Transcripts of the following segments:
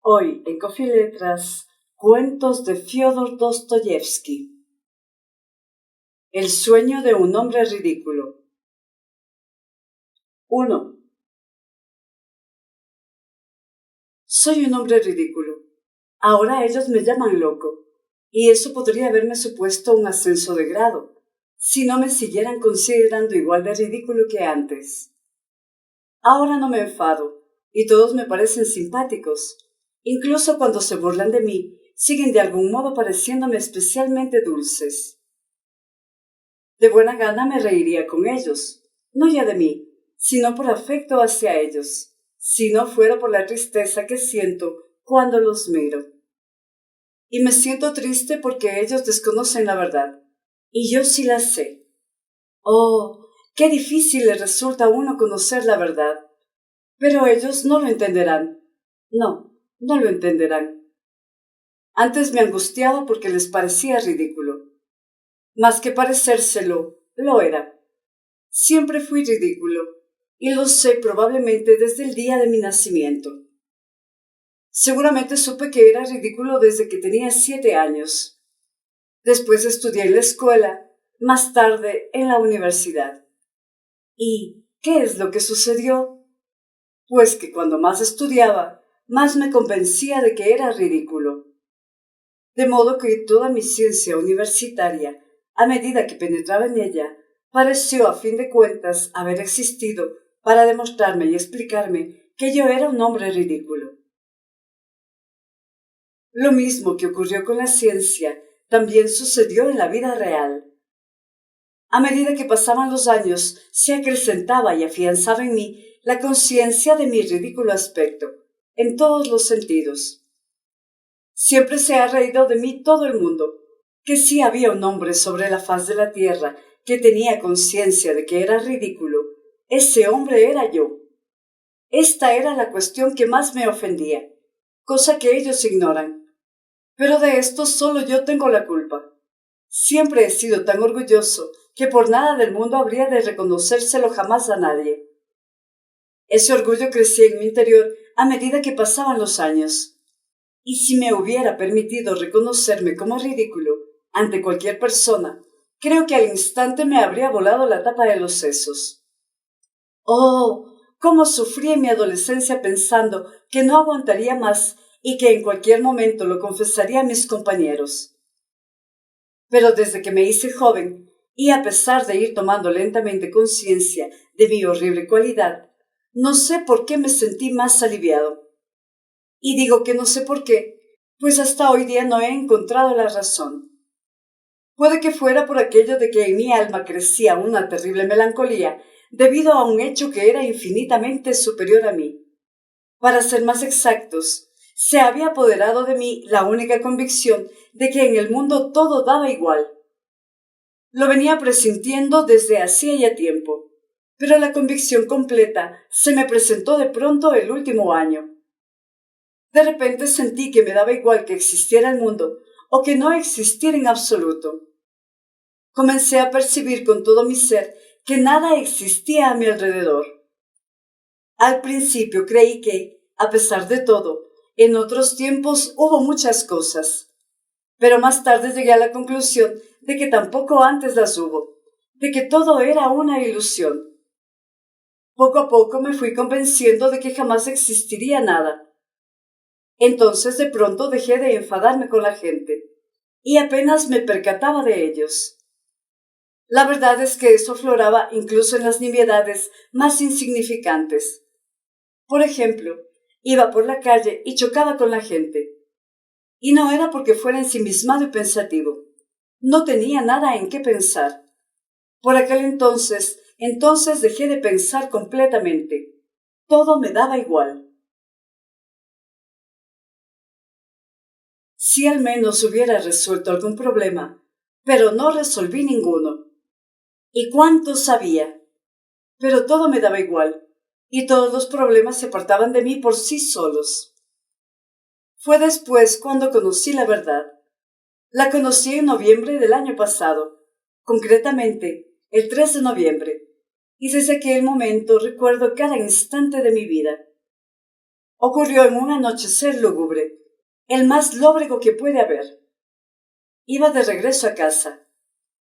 Hoy en Coffee Letras, cuentos de Fyodor Dostoyevsky. El sueño de un hombre ridículo. 1. Soy un hombre ridículo. Ahora ellos me llaman loco, y eso podría haberme supuesto un ascenso de grado, si no me siguieran considerando igual de ridículo que antes. Ahora no me enfado, y todos me parecen simpáticos. Incluso cuando se burlan de mí, siguen de algún modo pareciéndome especialmente dulces. De buena gana me reiría con ellos, no ya de mí, sino por afecto hacia ellos, si no fuera por la tristeza que siento cuando los miro. Y me siento triste porque ellos desconocen la verdad, y yo sí la sé. Oh, qué difícil les resulta a uno conocer la verdad. Pero ellos no lo entenderán. No lo entenderán. Antes me angustiaba porque les parecía ridículo. Más que parecérselo, lo era. Siempre fui ridículo, y lo sé probablemente desde el día de mi nacimiento. Seguramente supe que era ridículo desde que tenía 7 años. Después estudié en la escuela, más tarde en la universidad. ¿Y qué es lo que sucedió? Pues que cuando más estudiaba, más me convencía de que era ridículo. De modo que toda mi ciencia universitaria, a medida que penetraba en ella, pareció a fin de cuentas haber existido para demostrarme y explicarme que yo era un hombre ridículo. Lo mismo que ocurrió con la ciencia, también sucedió en la vida real. A medida que pasaban los años, se acrecentaba y afianzaba en mí la conciencia de mi ridículo aspecto, en todos los sentidos. Siempre se ha reído de mí todo el mundo, que si había un hombre sobre la faz de la tierra que tenía conciencia de que era ridículo, ese hombre era yo. Esta era la cuestión que más me ofendía, cosa que ellos ignoran. Pero de esto solo yo tengo la culpa. Siempre he sido tan orgulloso que por nada del mundo habría de reconocérselo jamás a nadie. Ese orgullo crecía en mi interior a medida que pasaban los años. Y si me hubiera permitido reconocerme como ridículo ante cualquier persona, creo que al instante me habría volado la tapa de los sesos. ¡Oh! Cómo sufrí en mi adolescencia pensando que no aguantaría más y que en cualquier momento lo confesaría a mis compañeros. Pero desde que me hice joven, y a pesar de ir tomando lentamente conciencia de mi horrible cualidad, no sé por qué me sentí más aliviado. Y digo que no sé por qué, pues hasta hoy día no he encontrado la razón. Puede que fuera por aquello de que en mi alma crecía una terrible melancolía debido a un hecho que era infinitamente superior a mí. Para ser más exactos, se había apoderado de mí la única convicción de que en el mundo todo daba igual. Lo venía presintiendo desde hacía ya tiempo, pero la convicción completa se me presentó de pronto el último año. De repente sentí que me daba igual que existiera el mundo o que no existiera en absoluto. Comencé a percibir con todo mi ser que nada existía a mi alrededor. Al principio creí que, a pesar de todo, en otros tiempos hubo muchas cosas, pero más tarde llegué a la conclusión de que tampoco antes las hubo, de que todo era una ilusión. Poco a poco me fui convenciendo de que jamás existiría nada. Entonces de pronto dejé de enfadarme con la gente, y apenas me percataba de ellos. La verdad es que eso afloraba incluso en las nimiedades más insignificantes. Por ejemplo, iba por la calle y chocaba con la gente. Y no era porque fuera ensimismado y pensativo. No tenía nada en qué pensar. Por aquel entonces dejé de pensar completamente. Todo me daba igual. Si al menos hubiera resuelto algún problema, pero no resolví ninguno. ¿Y cuántos había? Pero todo me daba igual, y todos los problemas se apartaban de mí por sí solos. Fue después cuando conocí la verdad. La conocí en noviembre del año pasado, concretamente el 3 de noviembre, y desde aquel momento recuerdo cada instante de mi vida. Ocurrió en un anochecer lúgubre, el más lóbrego que puede haber. Iba de regreso a casa,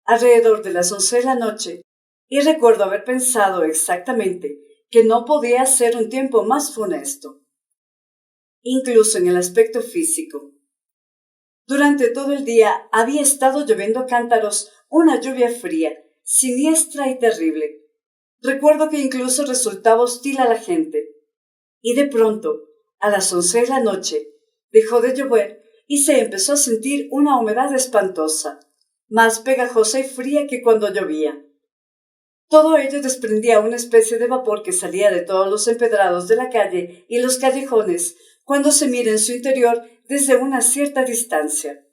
alrededor de las 11 de la noche, y recuerdo haber pensado exactamente que no podía ser un tiempo más funesto, incluso en el aspecto físico. Durante todo el día había estado lloviendo a cántaros, una lluvia fría, siniestra y terrible. Recuerdo que incluso resultaba hostil a la gente. Y de pronto, a las 11 de la noche, dejó de llover y se empezó a sentir una humedad espantosa, más pegajosa y fría que cuando llovía. Todo ello desprendía una especie de vapor que salía de todos los empedrados de la calle y los callejones cuando se mira en su interior desde una cierta distancia.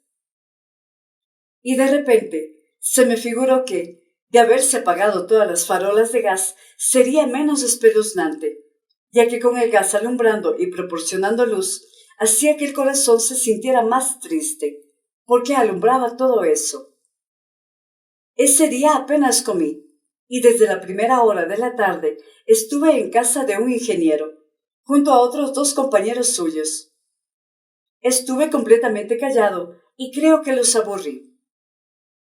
Y de repente se me figuró que, de haberse apagado todas las farolas de gas, sería menos espeluznante, ya que con el gas alumbrando y proporcionando luz, hacía que el corazón se sintiera más triste, porque alumbraba todo eso. Ese día apenas comí, y desde la primera hora de la tarde estuve en casa de un ingeniero, junto a otros 2 compañeros suyos. Estuve completamente callado y creo que los aburrí.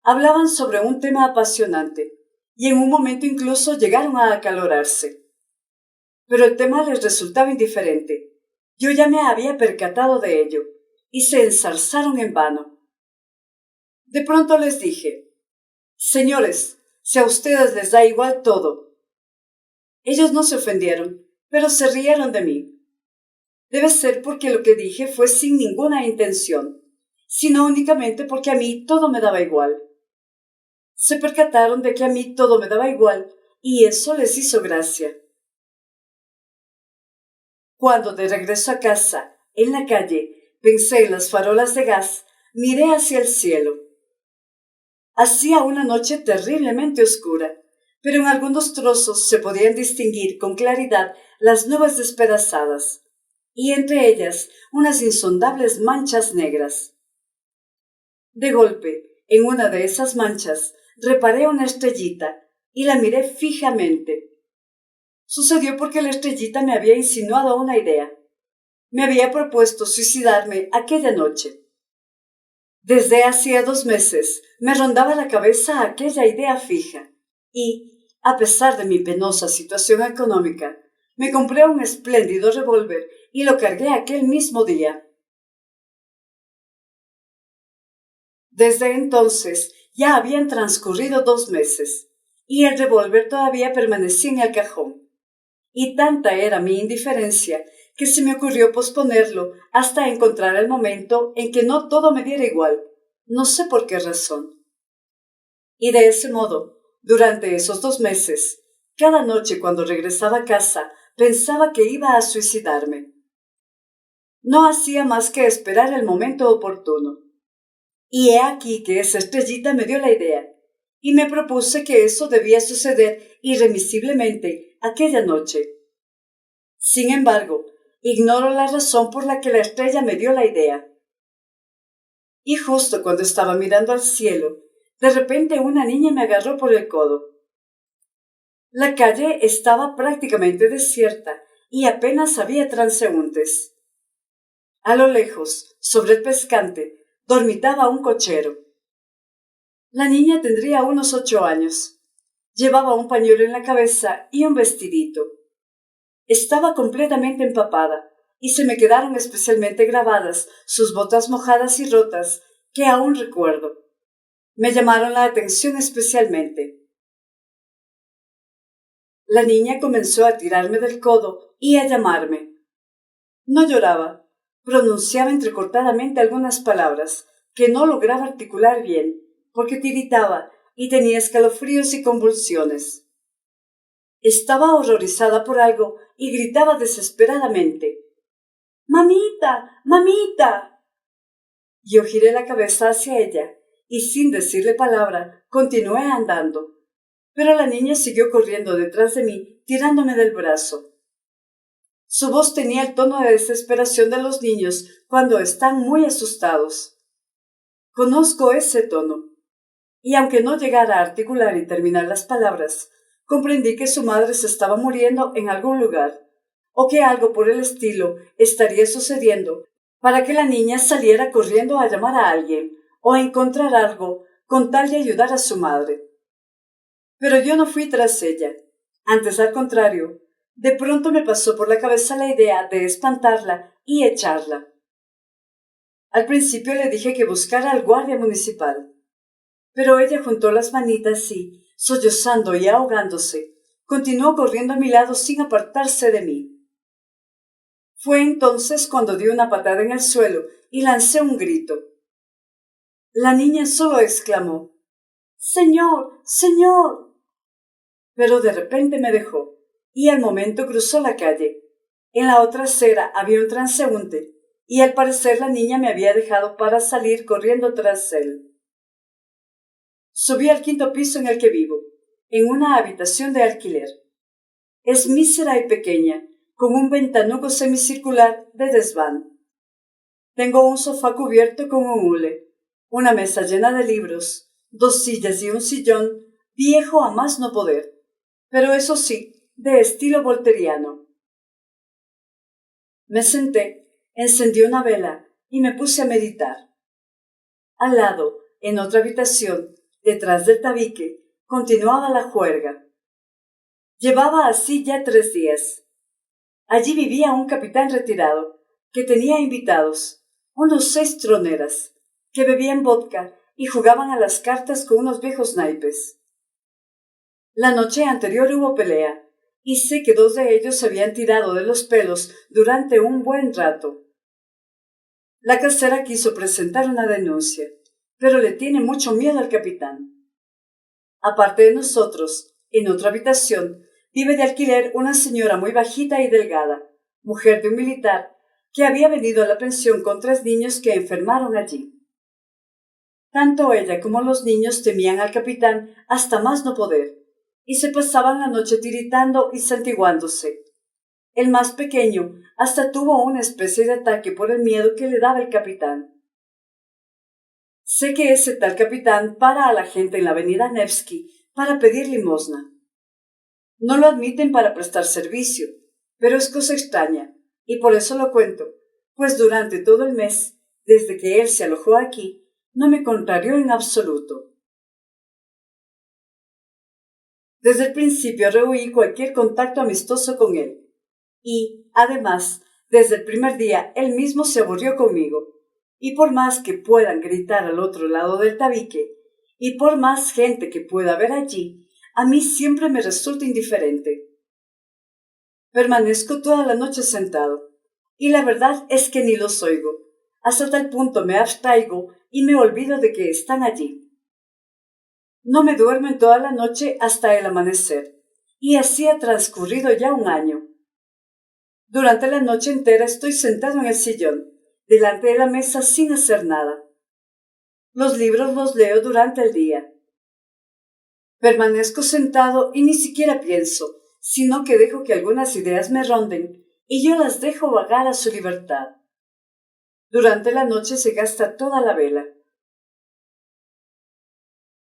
Hablaban sobre un tema apasionante, y en un momento incluso llegaron a acalorarse. Pero el tema les resultaba indiferente. Yo ya me había percatado de ello, y se enzarzaron en vano. De pronto les dije: «Señores, si a ustedes les da igual todo». Ellos no se ofendieron, pero se rieron de mí. Debe ser porque lo que dije fue sin ninguna intención, sino únicamente porque a mí todo me daba igual. Se percataron de que a mí todo me daba igual, y eso les hizo gracia. Cuando de regreso a casa, en la calle, pensé en las farolas de gas, miré hacia el cielo. Hacía una noche terriblemente oscura, pero en algunos trozos se podían distinguir con claridad las nubes despedazadas, y entre ellas unas insondables manchas negras. De golpe, en una de esas manchas, reparé una estrellita y la miré fijamente. Sucedió porque la estrellita me había insinuado una idea. Me había propuesto suicidarme aquella noche. Desde hacía 2 meses me rondaba la cabeza aquella idea fija y, a pesar de mi penosa situación económica, me compré un espléndido revólver y lo cargué aquel mismo día. Desde entonces ya habían transcurrido 2 meses y el revólver todavía permanecía en el cajón. Y tanta era mi indiferencia que se me ocurrió posponerlo hasta encontrar el momento en que no todo me diera igual, no sé por qué razón. Y de ese modo, durante esos 2 meses, cada noche cuando regresaba a casa, pensaba que iba a suicidarme. No hacía más que esperar el momento oportuno. Y he aquí que esa estrellita me dio la idea, y me propuse que eso debía suceder irremisiblemente aquella noche. Sin embargo, ignoro la razón por la que la estrella me dio la idea. Y justo cuando estaba mirando al cielo, de repente una niña me agarró por el codo. La calle estaba prácticamente desierta y apenas había transeúntes. A lo lejos, sobre el pescante, dormitaba un cochero. La niña tendría unos 8 años. Llevaba un pañuelo en la cabeza y un vestidito. Estaba completamente empapada y se me quedaron especialmente grabadas sus botas mojadas y rotas que aún recuerdo. Me llamaron la atención especialmente. La niña comenzó a tirarme del codo y a llamarme. No lloraba, pronunciaba entrecortadamente algunas palabras que no lograba articular bien, porque tiritaba y tenía escalofríos y convulsiones. Estaba horrorizada por algo y gritaba desesperadamente: «¡Mamita! ¡Mamita!». Yo giré la cabeza hacia ella y, sin decirle palabra, continué andando. Pero la niña siguió corriendo detrás de mí, tirándome del brazo. Su voz tenía el tono de desesperación de los niños cuando están muy asustados. Conozco ese tono, y aunque no llegara a articular y terminar las palabras, comprendí que su madre se estaba muriendo en algún lugar, o que algo por el estilo estaría sucediendo para que la niña saliera corriendo a llamar a alguien o a encontrar algo con tal de ayudar a su madre. Pero yo no fui tras ella. Antes, al contrario, de pronto me pasó por la cabeza la idea de espantarla y echarla. Al principio le dije que buscara al guardia municipal, pero ella juntó las manitas y, sollozando y ahogándose, continuó corriendo a mi lado sin apartarse de mí. Fue entonces cuando di una patada en el suelo y lancé un grito. La niña solo exclamó: «¡Señor! ¡Señor!». Pero de repente me dejó, y al momento cruzó la calle. En la otra acera había un transeúnte, y al parecer la niña me había dejado para salir corriendo tras él. Subí al 5º piso en el que vivo, en una habitación de alquiler. Es mísera y pequeña, con un ventanuco semicircular de desván. Tengo un sofá cubierto con un hule, una mesa llena de libros, 2 sillas y un sillón, viejo a más no poder, pero eso sí, de estilo volteriano. Me senté, encendí una vela y me puse a meditar. Al lado, en otra habitación, detrás del tabique, continuaba la juerga. Llevaba así ya 3 días. Allí vivía un capitán retirado, que tenía invitados, unos 6 troneras, que bebían vodka y jugaban a las cartas con unos viejos naipes. La noche anterior hubo pelea, y sé que 2 de ellos se habían tirado de los pelos durante un buen rato. La casera quiso presentar una denuncia, pero le tiene mucho miedo al capitán. Aparte de nosotros, en otra habitación, vive de alquiler una señora muy bajita y delgada, mujer de un militar, que había venido a la pensión con 3 niños que enfermaron allí. Tanto ella como los niños temían al capitán hasta más no poder, y se pasaban la noche tiritando y santiguándose. El más pequeño hasta tuvo una especie de ataque por el miedo que le daba el capitán. Sé que ese tal capitán para a la gente en la avenida Nevsky para pedir limosna. No lo admiten para prestar servicio, pero es cosa extraña, y por eso lo cuento, pues durante todo el mes, desde que él se alojó aquí, no me contrarió en absoluto. Desde el principio rehuí cualquier contacto amistoso con él, y, además, desde el primer día él mismo se aburrió conmigo, y por más que puedan gritar al otro lado del tabique, y por más gente que pueda haber allí, a mí siempre me resulta indiferente. Permanezco toda la noche sentado, y la verdad es que ni los oigo, hasta tal punto me abstraigo y me olvido de que están allí. No me duermo en toda la noche hasta el amanecer, y así ha transcurrido ya un año. Durante la noche entera estoy sentado en el sillón, delante de la mesa sin hacer nada. Los libros los leo durante el día. Permanezco sentado y ni siquiera pienso, sino que dejo que algunas ideas me ronden y yo las dejo vagar a su libertad. Durante la noche se gasta toda la vela.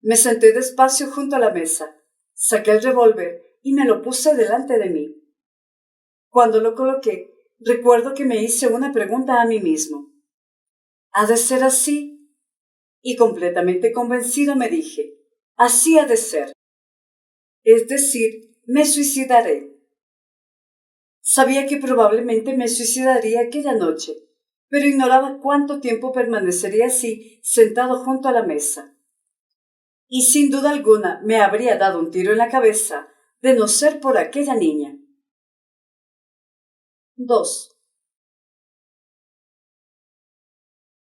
Me senté despacio junto a la mesa, saqué el revólver y me lo puse delante de mí. Cuando lo coloqué, recuerdo que me hice una pregunta a mí mismo. ¿Ha de ser así? Y completamente convencido me dije, así ha de ser. Es decir, me suicidaré. Sabía que probablemente me suicidaría aquella noche, pero ignoraba cuánto tiempo permanecería así, sentado junto a la mesa. Y sin duda alguna me habría dado un tiro en la cabeza, de no ser por aquella niña. 2.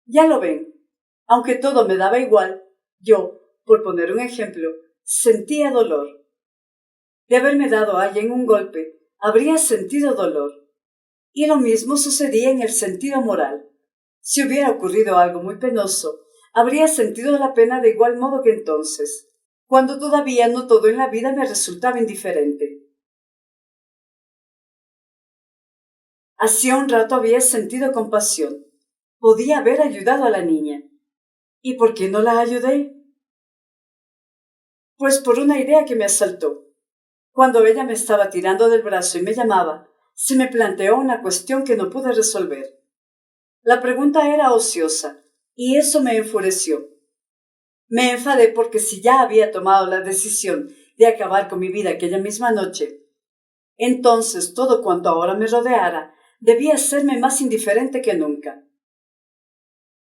Ya lo ven, aunque todo me daba igual, yo, por poner un ejemplo, sentía dolor. De haberme dado a alguien un golpe, habría sentido dolor. Y lo mismo sucedía en el sentido moral. Si hubiera ocurrido algo muy penoso, habría sentido la pena de igual modo que entonces, cuando todavía no todo en la vida me resultaba indiferente. Hacía un rato había sentido compasión. Podía haber ayudado a la niña. ¿Y por qué no la ayudé? Pues por una idea que me asaltó. Cuando ella me estaba tirando del brazo y me llamaba, se me planteó una cuestión que no pude resolver. La pregunta era ociosa, y eso me enfureció. Me enfadé porque si ya había tomado la decisión de acabar con mi vida aquella misma noche, entonces todo cuanto ahora me rodeara debía serme más indiferente que nunca.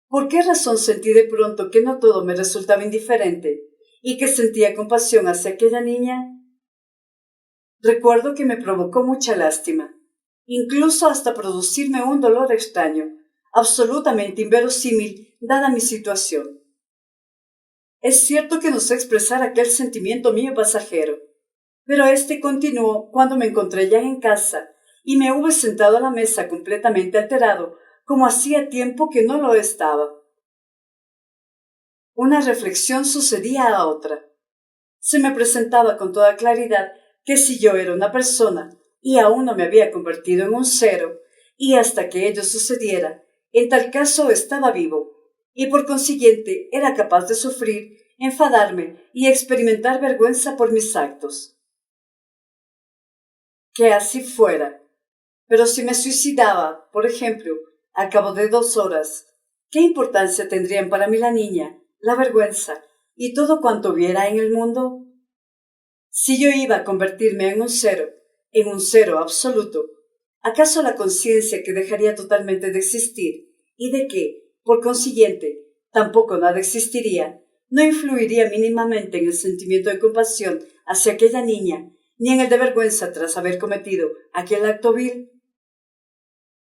¿Por qué razón sentí de pronto que no todo me resultaba indiferente y que sentía compasión hacia aquella niña? Recuerdo que me provocó mucha lástima, incluso hasta producirme un dolor extraño, absolutamente inverosímil dada mi situación. Es cierto que no sé expresar aquel sentimiento mío pasajero, pero este continuó cuando me encontré ya en casa y me hube sentado a la mesa completamente alterado, como hacía tiempo que no lo estaba. Una reflexión sucedía a otra. Se me presentaba con toda claridad que si yo era una persona y aún no me había convertido en un cero, y hasta que ello sucediera, en tal caso estaba vivo, y por consiguiente era capaz de sufrir, enfadarme y experimentar vergüenza por mis actos. Que así fuera. Pero si me suicidaba, por ejemplo, al cabo de 2 horas, ¿qué importancia tendrían para mí la niña, la vergüenza y todo cuanto hubiera en el mundo? Si yo iba a convertirme en un cero absoluto, ¿acaso la conciencia que dejaría totalmente de existir y de que, por consiguiente, tampoco nada existiría, no influiría mínimamente en el sentimiento de compasión hacia aquella niña, ni en el de vergüenza tras haber cometido aquel acto vil?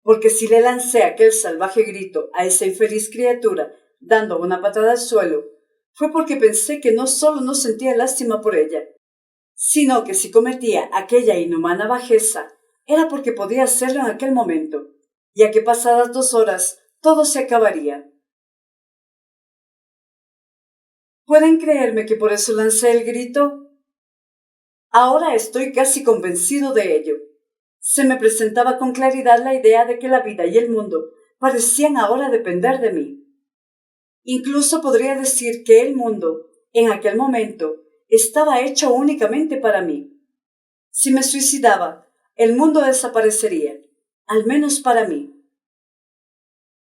Porque si le lancé aquel salvaje grito a esa infeliz criatura, dando una patada al suelo, fue porque pensé que no solo no sentía lástima por ella, sino que si cometía aquella inhumana bajeza, era porque podía hacerlo en aquel momento, ya que pasadas 2 horas todo se acabaría. ¿Pueden creerme que por eso lancé el grito? Ahora estoy casi convencido de ello. Se me presentaba con claridad la idea de que la vida y el mundo parecían ahora depender de mí. Incluso podría decir que el mundo, en aquel momento, estaba hecho únicamente para mí. Si me suicidaba, el mundo desaparecería, al menos para mí.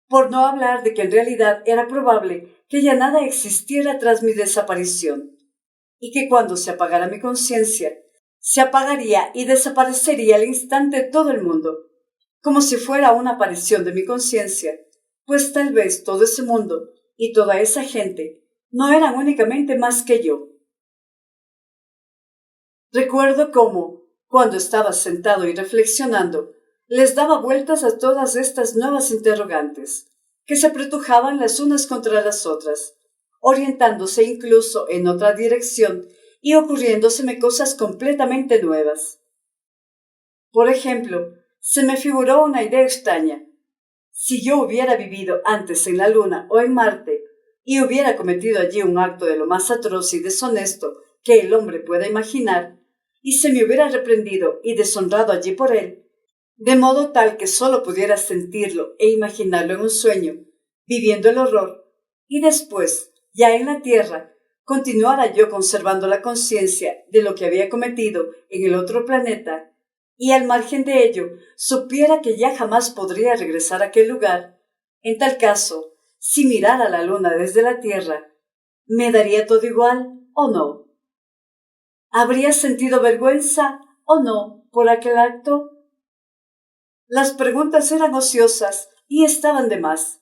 Por no hablar de que en realidad era probable que ya nada existiera tras mi desaparición, y que cuando se apagara mi conciencia, se apagaría y desaparecería al instante todo el mundo, como si fuera una aparición de mi conciencia, pues tal vez todo ese mundo y toda esa gente no eran únicamente más que yo. Recuerdo cómo, cuando estaba sentado y reflexionando, les daba vueltas a todas estas nuevas interrogantes, que se apretujaban las unas contra las otras, orientándose incluso en otra dirección y ocurriéndoseme cosas completamente nuevas. Por ejemplo, se me figuró una idea extraña. Si yo hubiera vivido antes en la Luna o en Marte y hubiera cometido allí un acto de lo más atroz y deshonesto que el hombre pueda imaginar, y se me hubiera reprendido y deshonrado allí por él, de modo tal que sólo pudiera sentirlo e imaginarlo en un sueño, viviendo el horror, y después, ya en la Tierra, continuara yo conservando la conciencia de lo que había cometido en el otro planeta, y al margen de ello supiera que ya jamás podría regresar a aquel lugar, en tal caso, si mirara la luna desde la Tierra, ¿me daría todo igual o no? ¿Habría sentido vergüenza o no por aquel acto? Las preguntas eran ociosas y estaban de más,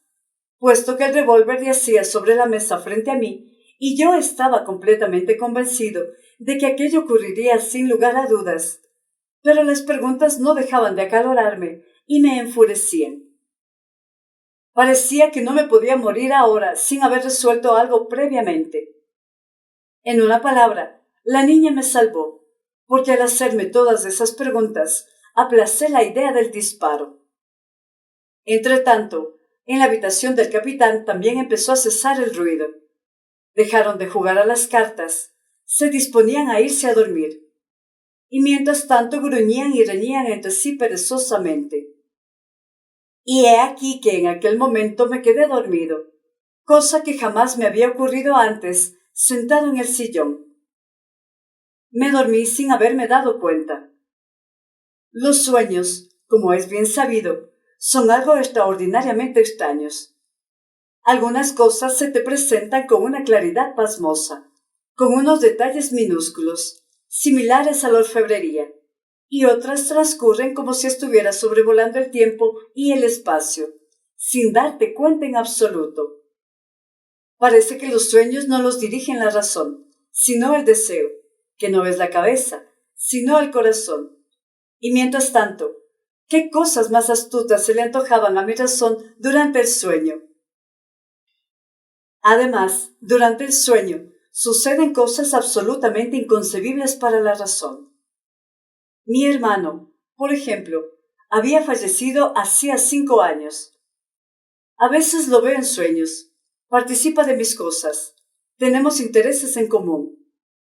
puesto que el revólver yacía sobre la mesa frente a mí y yo estaba completamente convencido de que aquello ocurriría sin lugar a dudas. Pero las preguntas no dejaban de acalorarme y me enfurecían. Parecía que no me podía morir ahora sin haber resuelto algo previamente. En una palabra, la niña me salvó, porque al hacerme todas esas preguntas, aplacé la idea del disparo. Entretanto, en la habitación del capitán también empezó a cesar el ruido. Dejaron de jugar a las cartas, se disponían a irse a dormir, y mientras tanto gruñían y reñían entre sí perezosamente. Y he aquí que en aquel momento me quedé dormido, cosa que jamás me había ocurrido antes, sentado en el sillón. Me dormí sin haberme dado cuenta. Los sueños, como es bien sabido, son algo extraordinariamente extraños. Algunas cosas se te presentan con una claridad pasmosa, con unos detalles minúsculos, similares a la orfebrería, y otras transcurren como si estuvieras sobrevolando el tiempo y el espacio, sin darte cuenta en absoluto. Parece que los sueños no los dirigen la razón, sino el deseo, que no es la cabeza, sino el corazón. Y mientras tanto, ¿qué cosas más astutas se le antojaban a mi razón durante el sueño? Además, durante el sueño, suceden cosas absolutamente inconcebibles para la razón. Mi hermano, por ejemplo, había fallecido hacía 5 años. A veces lo veo en sueños. Participa de mis cosas. Tenemos intereses en común.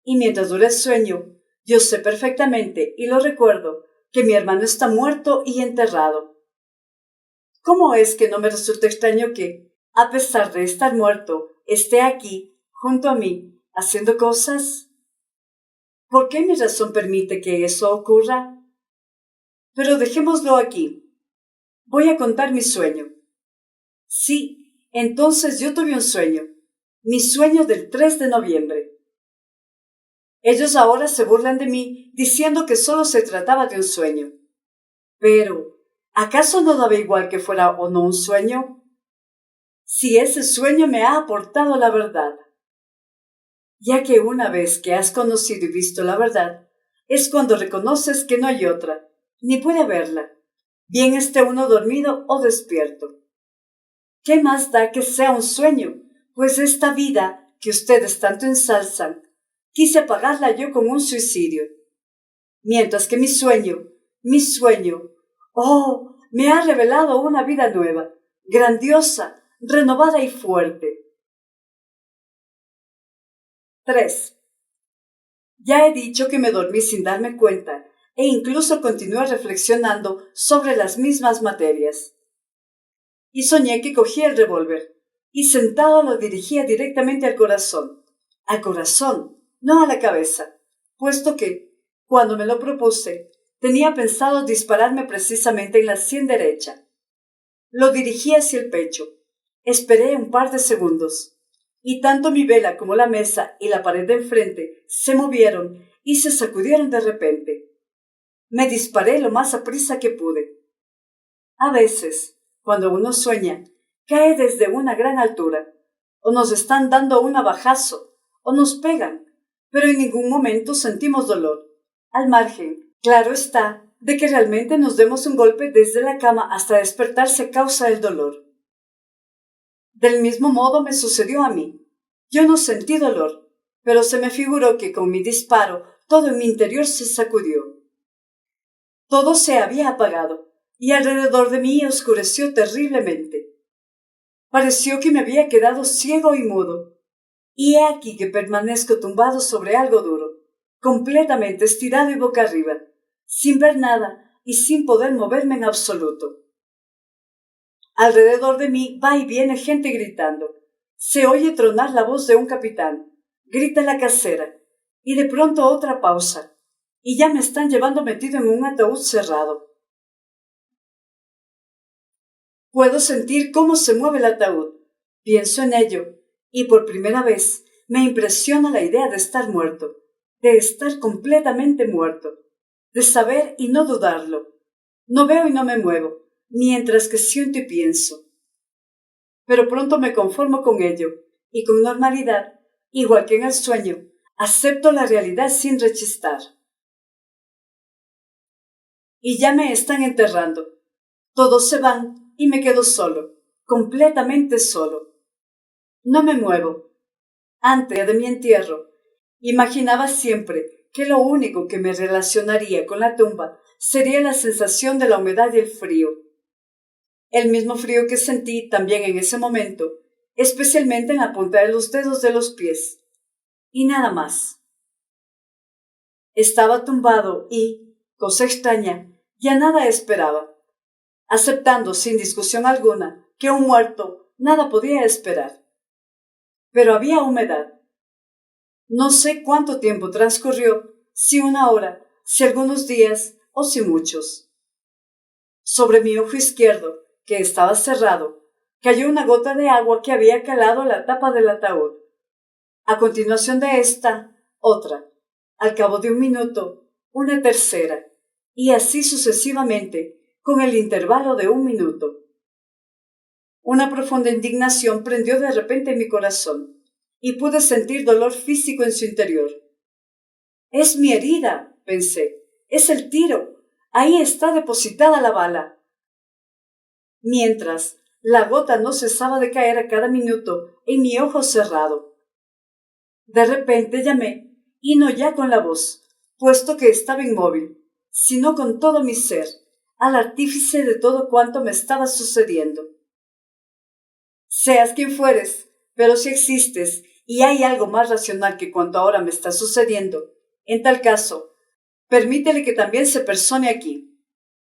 Y mientras dura el sueño, yo sé perfectamente, y lo recuerdo, que mi hermano está muerto y enterrado. ¿Cómo es que no me resulta extraño que, a pesar de estar muerto, esté aquí, junto a mí, haciendo cosas? ¿Por qué mi razón permite que eso ocurra? Pero dejémoslo aquí. Voy a contar mi sueño. Sí, entonces yo tuve un sueño. Mi sueño del 3 de noviembre. Ellos ahora se burlan de mí diciendo que solo se trataba de un sueño. Pero, ¿acaso no daba igual que fuera o no un sueño? Si ese sueño me ha aportado la verdad. Ya que una vez que has conocido y visto la verdad, es cuando reconoces que no hay otra, ni puede haberla, bien esté uno dormido o despierto. ¿Qué más da que sea un sueño? Pues esta vida que ustedes tanto ensalzan, quise pagarla yo con un suicidio. Mientras que mi sueño, oh, me ha revelado una vida nueva, grandiosa, renovada y fuerte. 3. Ya he dicho que me dormí sin darme cuenta e incluso continué reflexionando sobre las mismas materias. Y soñé que cogía el revólver y sentado lo dirigía directamente al corazón, no a la cabeza, puesto que, cuando me lo propuse, tenía pensado dispararme precisamente en la sien derecha. Lo dirigí hacia el pecho. Esperé un par de segundos, y tanto mi vela como la mesa y la pared de enfrente se movieron y se sacudieron de repente. Me disparé lo más aprisa que pude. A veces, cuando uno sueña, cae desde una gran altura, o nos están dando un navajazo, o nos pegan, pero en ningún momento sentimos dolor. Al margen, claro está, de que realmente nos demos un golpe desde la cama hasta despertarse a causa del dolor. Del mismo modo me sucedió a mí. Yo no sentí dolor, pero se me figuró que con mi disparo todo en mi interior se sacudió. Todo se había apagado, y alrededor de mí oscureció terriblemente. Pareció que me había quedado ciego y mudo, y he aquí que permanezco tumbado sobre algo duro, completamente estirado y boca arriba, sin ver nada y sin poder moverme en absoluto. Alrededor de mí va y viene gente gritando. Se oye tronar la voz de un capitán. Grita la casera. Y de pronto otra pausa. Y ya me están llevando metido en un ataúd cerrado. Puedo sentir cómo se mueve el ataúd. Pienso en ello. Y por primera vez me impresiona la idea de estar muerto. De estar completamente muerto. De saber y no dudarlo. No veo y no me muevo, mientras que siento y pienso. Pero pronto me conformo con ello, y con normalidad, igual que en el sueño, acepto la realidad sin rechistar. Y ya me están enterrando. Todos se van y me quedo solo, completamente solo. No me muevo. Antes de mi entierro, imaginaba siempre que lo único que me relacionaría con la tumba sería la sensación de la humedad y el frío. El mismo frío que sentí también en ese momento, especialmente en la punta de los dedos de los pies. Y nada más. Estaba tumbado y, cosa extraña, ya nada esperaba, aceptando sin discusión alguna que un muerto nada podía esperar. Pero había humedad. No sé cuánto tiempo transcurrió, si una hora, si algunos días o si muchos. Sobre mi ojo izquierdo, que estaba cerrado, cayó una gota de agua que había calado la tapa del ataúd. A continuación de esta, otra. Al cabo de un minuto, una tercera, y así sucesivamente, con el intervalo de un minuto. Una profunda indignación prendió de repente en mi corazón, y pude sentir dolor físico en su interior. «Es mi herida», pensé. «Es el tiro. Ahí está depositada la bala». Mientras, la gota no cesaba de caer a cada minuto en mi ojo cerrado. De repente llamé, y no ya con la voz, puesto que estaba inmóvil, sino con todo mi ser, al artífice de todo cuanto me estaba sucediendo. Seas quien fueres, pero si existes y hay algo más racional que cuanto ahora me está sucediendo, en tal caso, permítele que también se persone aquí.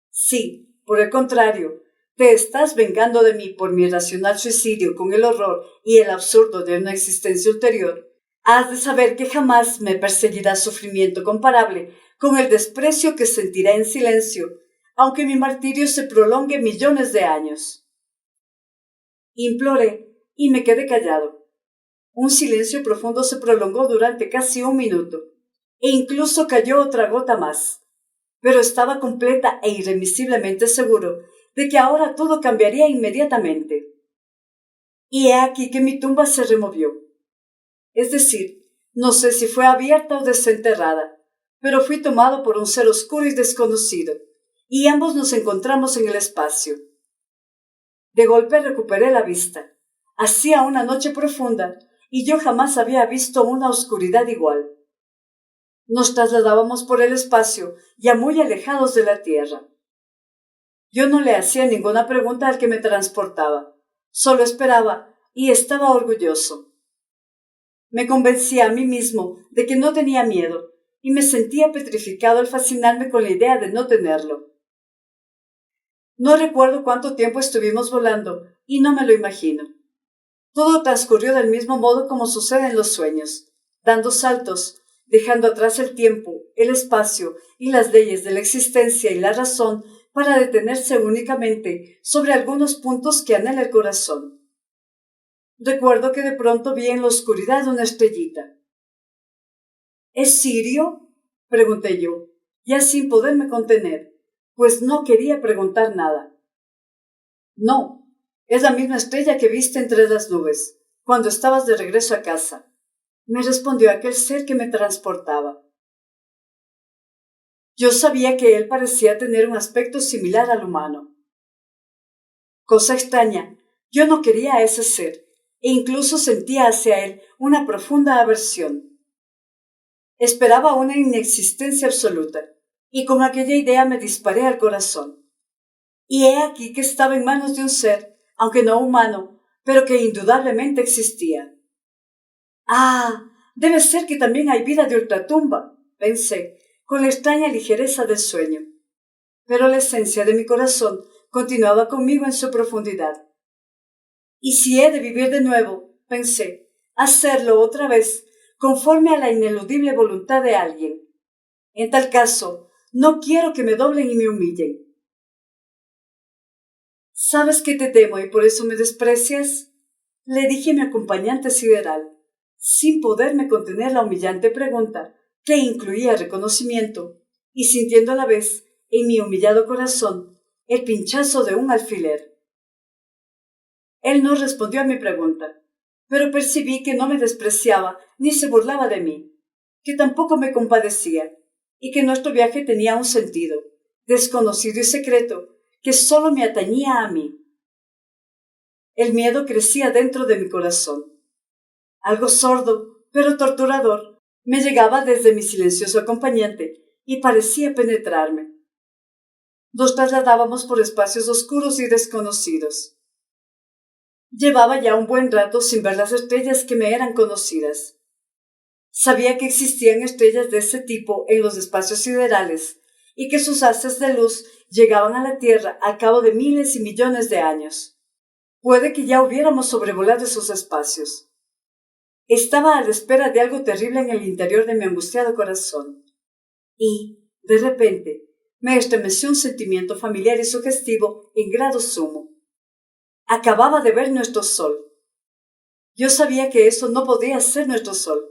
Si, por el contrario, te estás vengando de mí por mi irracional suicidio con el horror y el absurdo de una existencia ulterior, has de saber que jamás me perseguirá sufrimiento comparable con el desprecio que sentiré en silencio, aunque mi martirio se prolongue millones de años. Imploré y me quedé callado. Un silencio profundo se prolongó durante casi un minuto, e incluso cayó otra gota más, pero estaba completa e irremisiblemente seguro de que ahora todo cambiaría inmediatamente. Y he aquí que mi tumba se removió. Es decir, no sé si fue abierta o desenterrada, pero fui tomado por un ser oscuro y desconocido, y ambos nos encontramos en el espacio. De golpe recuperé la vista. Hacía una noche profunda, y yo jamás había visto una oscuridad igual. Nos trasladábamos por el espacio, ya muy alejados de la Tierra. Yo no le hacía ninguna pregunta al que me transportaba, solo esperaba y estaba orgulloso. Me convencía a mí mismo de que no tenía miedo y me sentía petrificado al fascinarme con la idea de no tenerlo. No recuerdo cuánto tiempo estuvimos volando y no me lo imagino. Todo transcurrió del mismo modo como sucede en los sueños, dando saltos, dejando atrás el tiempo, el espacio y las leyes de la existencia y la razón para detenerse únicamente sobre algunos puntos que anhela el corazón. Recuerdo que de pronto vi en la oscuridad una estrellita. ¿Es Sirio?, pregunté yo, ya sin poderme contener, pues no quería preguntar nada. No, es la misma estrella que viste entre las nubes, cuando estabas de regreso a casa, me respondió aquel ser que me transportaba. Yo sabía que él parecía tener un aspecto similar al humano. Cosa extraña, yo no quería a ese ser, e incluso sentía hacia él una profunda aversión. Esperaba una inexistencia absoluta, y con aquella idea me disparé al corazón. Y he aquí que estaba en manos de un ser, aunque no humano, pero que indudablemente existía. «Ah, debe ser que también hay vida de ultratumba», pensé, con la extraña ligereza del sueño. Pero la esencia de mi corazón continuaba conmigo en su profundidad. «Y si he de vivir de nuevo», pensé, «hacerlo otra vez, conforme a la ineludible voluntad de alguien. En tal caso, no quiero que me doblen y me humillen». «¿Sabes que te temo y por eso me desprecias?», le dije a mi acompañante sideral, sin poderme contener la humillante pregunta que incluía reconocimiento y sintiendo a la vez en mi humillado corazón el pinchazo de un alfiler. Él no respondió a mi pregunta, pero percibí que no me despreciaba ni se burlaba de mí, que tampoco me compadecía y que nuestro viaje tenía un sentido, desconocido y secreto, que solo me atañía a mí. El miedo crecía dentro de mi corazón. Algo sordo, pero torturador, me llegaba desde mi silencioso acompañante y parecía penetrarme. Nos trasladábamos por espacios oscuros y desconocidos. Llevaba ya un buen rato sin ver las estrellas que me eran conocidas. Sabía que existían estrellas de ese tipo en los espacios siderales y que sus haces de luz llegaban a la Tierra al cabo de miles y millones de años. Puede que ya hubiéramos sobrevolado esos espacios. Estaba a la espera de algo terrible en el interior de mi angustiado corazón. Y, de repente, me estremeció un sentimiento familiar y sugestivo en grado sumo. Acababa de ver nuestro sol. Yo sabía que eso no podía ser nuestro sol,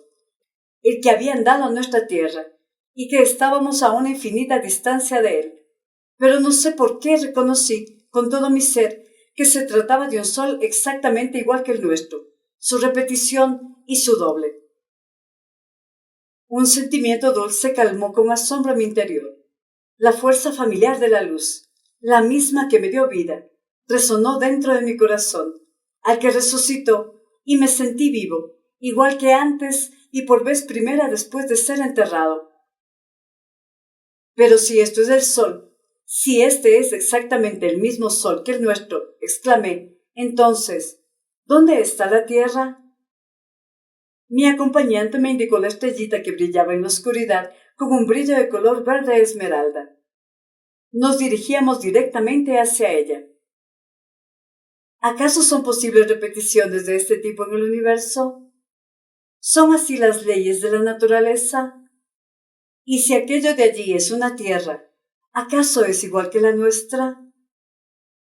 el que habían dado a nuestra tierra, y que estábamos a una infinita distancia de él. Pero no sé por qué reconocí con todo mi ser que se trataba de un sol exactamente igual que el nuestro, su repetición y su doble. Un sentimiento dulce calmó con asombro mi interior. La fuerza familiar de la luz, la misma que me dio vida, resonó dentro de mi corazón, al que resucitó y me sentí vivo, igual que antes y por vez primera después de ser enterrado. Pero si esto es el sol, si este es exactamente el mismo sol que el nuestro, exclamé, entonces, ¿dónde está la tierra? Mi acompañante me indicó la estrellita que brillaba en la oscuridad con un brillo de color verde esmeralda. Nos dirigíamos directamente hacia ella. ¿Acaso son posibles repeticiones de este tipo en el universo? ¿Son así las leyes de la naturaleza? Y si aquello de allí es una tierra, ¿acaso es igual que la nuestra?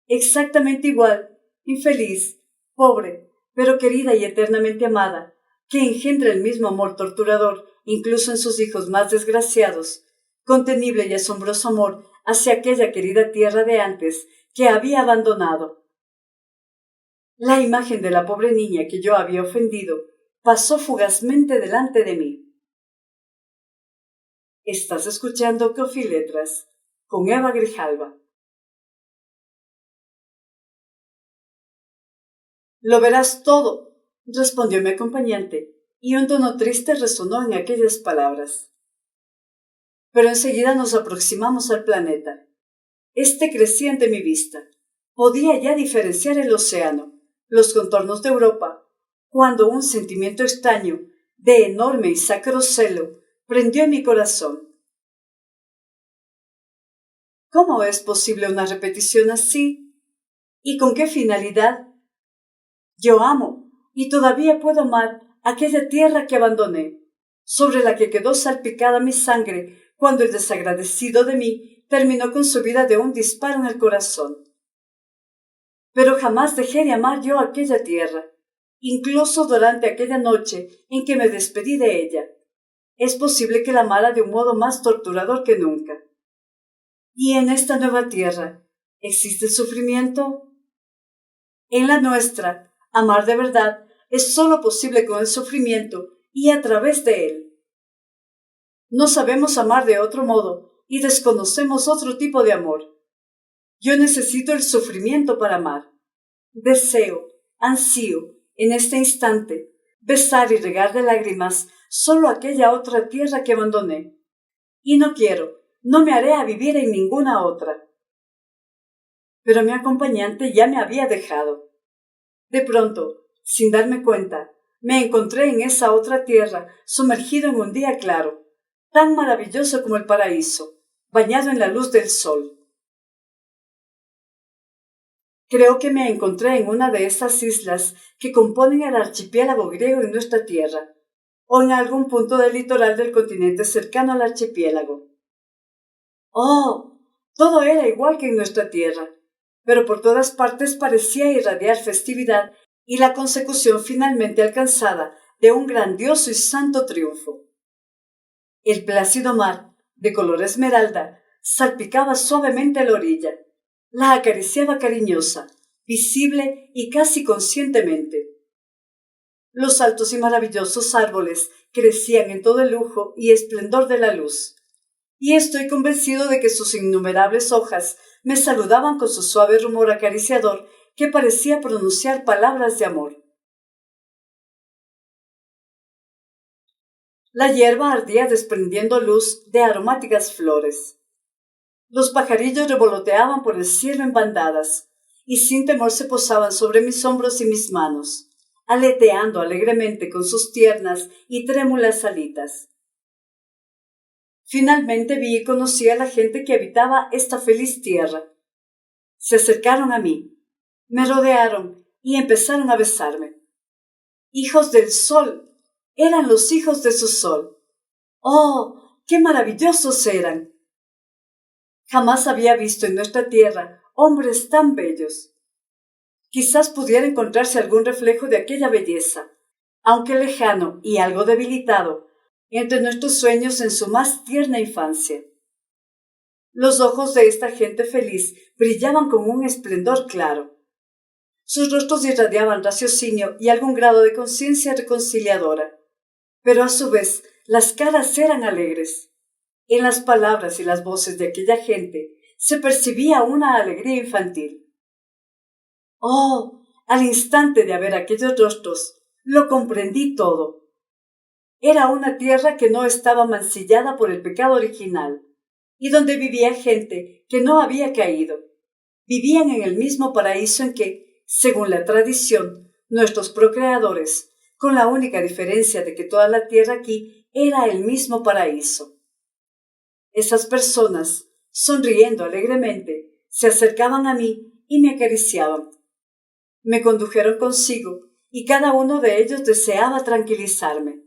Exactamente igual, infeliz, pobre, pero querida y eternamente amada, que engendra el mismo amor torturador, incluso en sus hijos más desgraciados, contenible y asombroso amor hacia aquella querida tierra de antes que había abandonado. La imagen de la pobre niña que yo había ofendido pasó fugazmente delante de mí. Estás escuchando Coffee Letras con Eva Grijalva. Lo verás todo, respondió mi acompañante, y un tono triste resonó en aquellas palabras. Pero enseguida nos aproximamos al planeta. Este crecía ante mi vista. Podía ya diferenciar el océano, los contornos de Europa, cuando un sentimiento extraño, de enorme y sacro celo, prendió en mi corazón. ¿Cómo es posible una repetición así? ¿Y con qué finalidad? Yo amo, y todavía puedo amar aquella tierra que abandoné, sobre la que quedó salpicada mi sangre cuando el desagradecido de mí terminó con su vida de un disparo en el corazón. Pero jamás dejé de amar yo aquella tierra, incluso durante aquella noche en que me despedí de ella. Es posible que la amara de un modo más torturador que nunca. ¿Y en esta nueva tierra existe el sufrimiento? En la nuestra, amar de verdad es sólo posible con el sufrimiento y a través de él. No sabemos amar de otro modo y desconocemos otro tipo de amor. Yo necesito el sufrimiento para amar. Deseo, ansío, en este instante, besar y regar de lágrimas solo aquella otra tierra que abandoné. Y no quiero, no me haré a vivir en ninguna otra. Pero mi acompañante ya me había dejado. De pronto, sin darme cuenta, me encontré en esa otra tierra, sumergido en un día claro, tan maravilloso como el paraíso, bañado en la luz del sol. Creo que me encontré en una de esas islas que componen el archipiélago griego en nuestra tierra, o en algún punto del litoral del continente cercano al archipiélago. ¡Oh! Todo era igual que en nuestra tierra, pero por todas partes parecía irradiar festividad y la consecución finalmente alcanzada de un grandioso y santo triunfo. El plácido mar, de color esmeralda, salpicaba suavemente la orilla, la acariciaba cariñosa, visible y casi conscientemente. Los altos y maravillosos árboles crecían en todo el lujo y esplendor de la luz, y estoy convencido de que sus innumerables hojas me saludaban con su suave rumor acariciador que parecía pronunciar palabras de amor. La hierba ardía desprendiendo luz de aromáticas flores. Los pajarillos revoloteaban por el cielo en bandadas, y sin temor se posaban sobre mis hombros y mis manos, aleteando alegremente con sus tiernas y trémulas alitas. Finalmente vi y conocí a la gente que habitaba esta feliz tierra. Se acercaron a mí, me rodearon y empezaron a besarme. Hijos del sol, eran los hijos de su sol. ¡Oh, qué maravillosos eran! Jamás había visto en nuestra tierra hombres tan bellos. Quizás pudiera encontrarse algún reflejo de aquella belleza, aunque lejano y algo debilitado, entre nuestros sueños en su más tierna infancia. Los ojos de esta gente feliz brillaban con un esplendor claro. Sus rostros irradiaban raciocinio y algún grado de conciencia reconciliadora, pero a su vez las caras eran alegres. En las palabras y las voces de aquella gente se percibía una alegría infantil. Oh, al instante de ver aquellos rostros, lo comprendí todo. Era una tierra que no estaba mancillada por el pecado original, y donde vivía gente que no había caído. Vivían en el mismo paraíso en que, según la tradición, nuestros procreadores, con la única diferencia de que toda la tierra aquí era el mismo paraíso. Esas personas, sonriendo alegremente, se acercaban a mí y me acariciaban. Me condujeron consigo y cada uno de ellos deseaba tranquilizarme.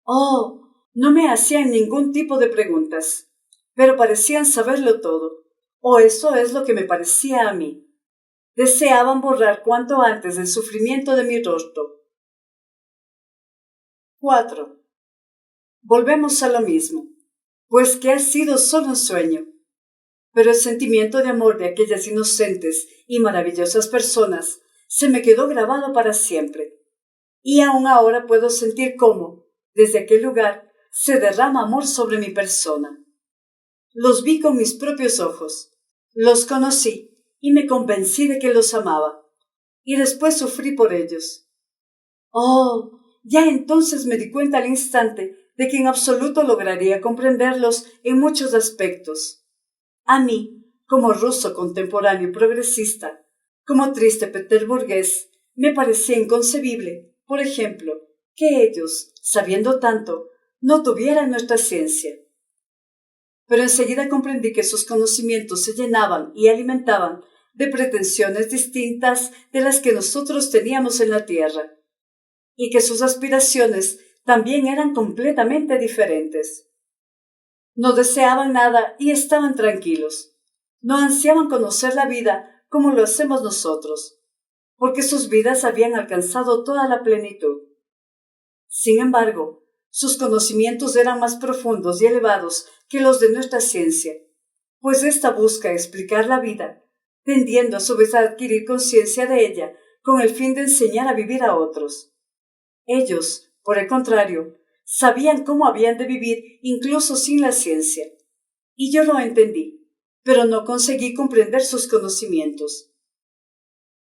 Oh, no me hacían ningún tipo de preguntas, pero parecían saberlo todo, o eso es lo que me parecía a mí. Deseaban borrar cuanto antes el sufrimiento de mi rostro. 4. Volvemos a lo mismo, pues que ha sido solo un sueño. Pero el sentimiento de amor de aquellas inocentes y maravillosas personas se me quedó grabado para siempre. Y aún ahora puedo sentir cómo, desde aquel lugar, se derrama amor sobre mi persona. Los vi con mis propios ojos, los conocí y me convencí de que los amaba, y después sufrí por ellos. Oh, ya entonces me di cuenta al instante de que en absoluto lograría comprenderlos en muchos aspectos. A mí, como ruso contemporáneo y progresista, como triste peterburgués, me parecía inconcebible, por ejemplo, que ellos, sabiendo tanto, no tuvieran nuestra ciencia. Pero enseguida comprendí que sus conocimientos se llenaban y alimentaban de pretensiones distintas de las que nosotros teníamos en la tierra, y que sus aspiraciones también eran completamente diferentes. No deseaban nada y estaban tranquilos. No ansiaban conocer la vida como lo hacemos nosotros, porque sus vidas habían alcanzado toda la plenitud. Sin embargo, sus conocimientos eran más profundos y elevados que los de nuestra ciencia, pues ésta busca explicar la vida, tendiendo a su vez a adquirir conciencia de ella con el fin de enseñar a vivir a otros. Ellos, por el contrario, sabían cómo habían de vivir incluso sin la ciencia, y yo lo entendí, pero no conseguí comprender sus conocimientos.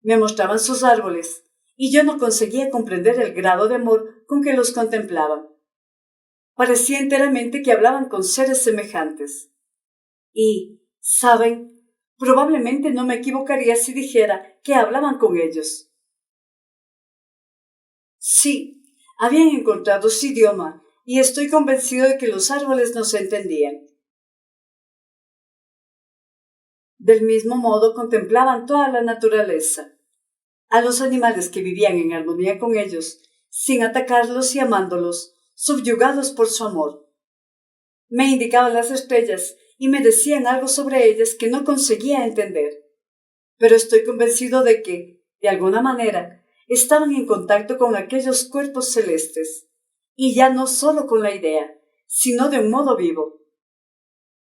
Me mostraban sus árboles, y yo no conseguía comprender el grado de amor con que los contemplaban. Parecía enteramente que hablaban con seres semejantes. Y, ¿saben? Probablemente no me equivocaría si dijera que hablaban con ellos. Sí, habían encontrado su idioma, y estoy convencido de que los árboles nos entendían. Del mismo modo contemplaban toda la naturaleza, a los animales que vivían en armonía con ellos, sin atacarlos y amándolos, subyugados por su amor. Me indicaban las estrellas y me decían algo sobre ellas que no conseguía entender, pero estoy convencido de que, de alguna manera, estaban en contacto con aquellos cuerpos celestes, y ya no solo con la idea, sino de un modo vivo.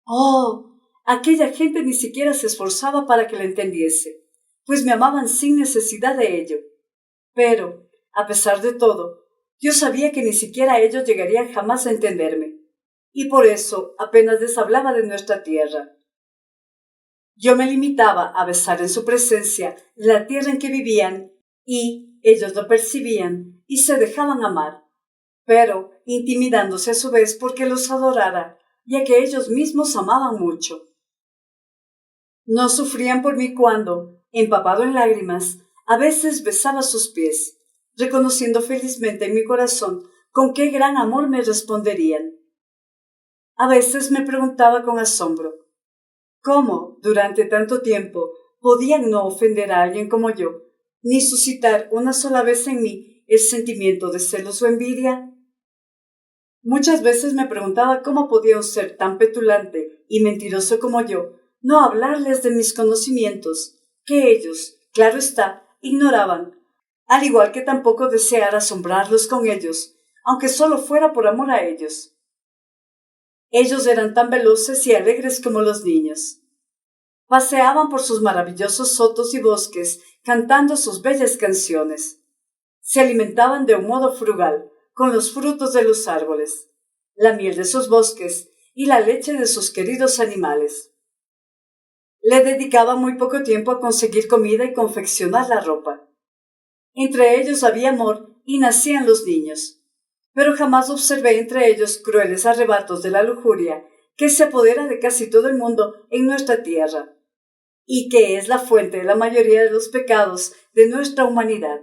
¡Oh! Aquella gente ni siquiera se esforzaba para que la entendiese, pues me amaban sin necesidad de ello. Pero, a pesar de todo, yo sabía que ni siquiera ellos llegarían jamás a entenderme, y por eso apenas les hablaba de nuestra tierra. Yo me limitaba a besar en su presencia la tierra en que vivían, y ellos lo percibían y se dejaban amar, pero intimidándose a su vez porque los adorara, ya que ellos mismos amaban mucho. No sufrían por mí cuando, empapado en lágrimas, a veces besaba sus pies, reconociendo felizmente en mi corazón con qué gran amor me responderían. A veces me preguntaba con asombro, ¿cómo, durante tanto tiempo, podían no ofender a alguien como yo, ni suscitar una sola vez en mí el sentimiento de celos o envidia? Muchas veces me preguntaba cómo podía un ser tan petulante y mentiroso como yo no hablarles de mis conocimientos, que ellos, claro está, ignoraban, al igual que tampoco desear asombrarlos con ellos, aunque solo fuera por amor a ellos. Ellos eran tan veloces y alegres como los niños. Paseaban por sus maravillosos sotos y bosques, cantando sus bellas canciones. Se alimentaban de un modo frugal, con los frutos de los árboles, la miel de sus bosques y la leche de sus queridos animales. Le dedicaban muy poco tiempo a conseguir comida y confeccionar la ropa. Entre ellos había amor y nacían los niños, pero jamás observé entre ellos crueles arrebatos de la lujuria que se apodera de casi todo el mundo en nuestra tierra, y que es la fuente de la mayoría de los pecados de nuestra humanidad.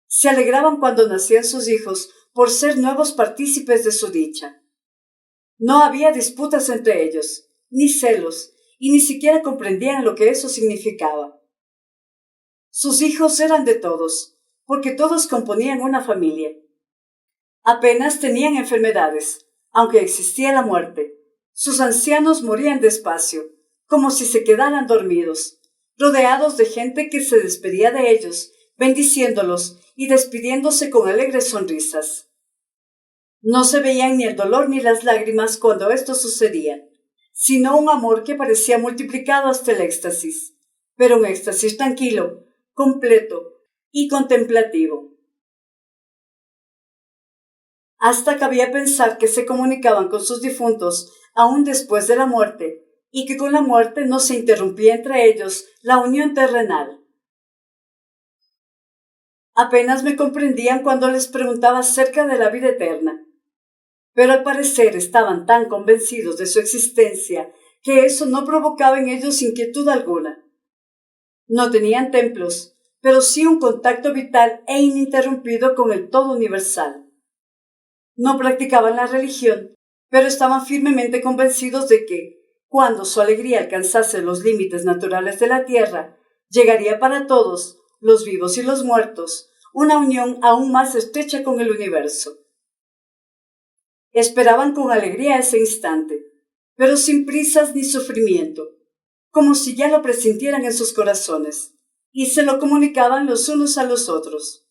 Se alegraban cuando nacían sus hijos por ser nuevos partícipes de su dicha. No había disputas entre ellos, ni celos, y ni siquiera comprendían lo que eso significaba. Sus hijos eran de todos, porque todos componían una familia. Apenas tenían enfermedades, aunque existía la muerte. Sus ancianos morían despacio, como si se quedaran dormidos, rodeados de gente que se despedía de ellos, bendiciéndolos y despidiéndose con alegres sonrisas. No se veían ni el dolor ni las lágrimas cuando esto sucedía, sino un amor que parecía multiplicado hasta el éxtasis, pero un éxtasis tranquilo, completo y contemplativo. Hasta cabía pensar que se comunicaban con sus difuntos aún después de la muerte, y que con la muerte no se interrumpía entre ellos la unión terrenal. Apenas me comprendían cuando les preguntaba acerca de la vida eterna, pero al parecer estaban tan convencidos de su existencia que eso no provocaba en ellos inquietud alguna. No tenían templos, pero sí un contacto vital e ininterrumpido con el todo universal. No practicaban la religión, pero estaban firmemente convencidos de que, cuando su alegría alcanzase los límites naturales de la tierra, llegaría para todos, los vivos y los muertos, una unión aún más estrecha con el universo. Esperaban con alegría ese instante, pero sin prisas ni sufrimiento, como si ya lo presintieran en sus corazones, y se lo comunicaban los unos a los otros.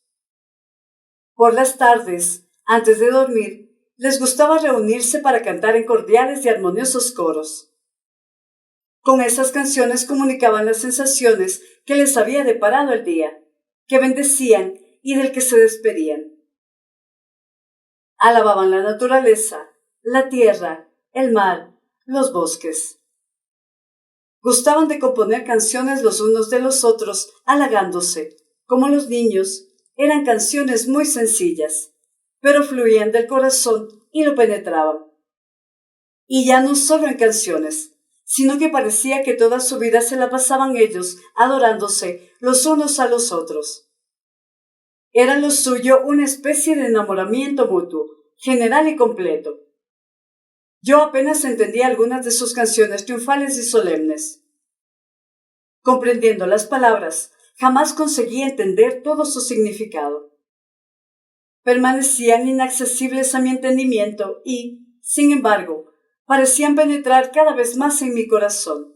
Por las tardes, antes de dormir, les gustaba reunirse para cantar en cordiales y armoniosos coros. Con esas canciones comunicaban las sensaciones que les había deparado el día, que bendecían y del que se despedían. Alababan la naturaleza, la tierra, el mar, los bosques. Gustaban de componer canciones los unos de los otros, halagándose. Como los niños, eran canciones muy sencillas, pero fluían del corazón y lo penetraban. Y ya no solo en canciones, sino que parecía que toda su vida se la pasaban ellos adorándose los unos a los otros. Era lo suyo una especie de enamoramiento mutuo, general y completo. Yo apenas entendía algunas de sus canciones triunfales y solemnes. Comprendiendo las palabras, jamás conseguía entender todo su significado. Permanecían inaccesibles a mi entendimiento y, sin embargo, parecían penetrar cada vez más en mi corazón.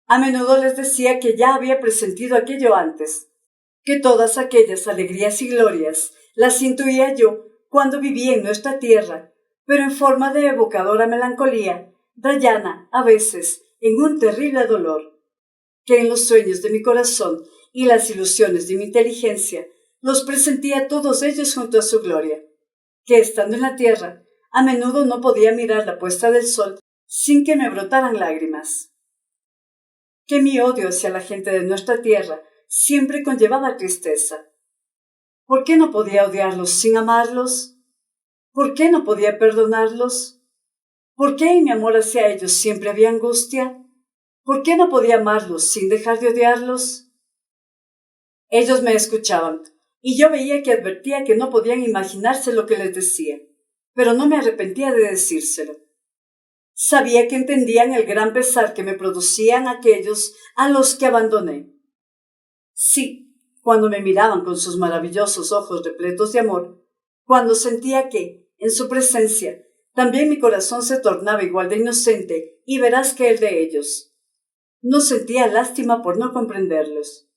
A menudo les decía que ya había presentido aquello antes, que todas aquellas alegrías y glorias las intuía yo cuando vivía en nuestra tierra, pero en forma de evocadora melancolía, rayana, a veces, en un terrible dolor, que en los sueños de mi corazón y las ilusiones de mi inteligencia los presentía todos ellos junto a su gloria, que estando en la tierra, a menudo no podía mirar la puesta del sol sin que me brotaran lágrimas. Que mi odio hacia la gente de nuestra tierra siempre conllevaba tristeza. ¿Por qué no podía odiarlos sin amarlos? ¿Por qué no podía perdonarlos? ¿Por qué en mi amor hacia ellos siempre había angustia? ¿Por qué no podía amarlos sin dejar de odiarlos? Ellos me escuchaban, y yo veía que advertía que no podían imaginarse lo que les decía, pero no me arrepentía de decírselo. Sabía que entendían el gran pesar que me producían aquellos a los que abandoné. Sí, cuando me miraban con sus maravillosos ojos repletos de amor, cuando sentía que, en su presencia, también mi corazón se tornaba igual de inocente y veraz que el de ellos. No sentía lástima por no comprenderlos.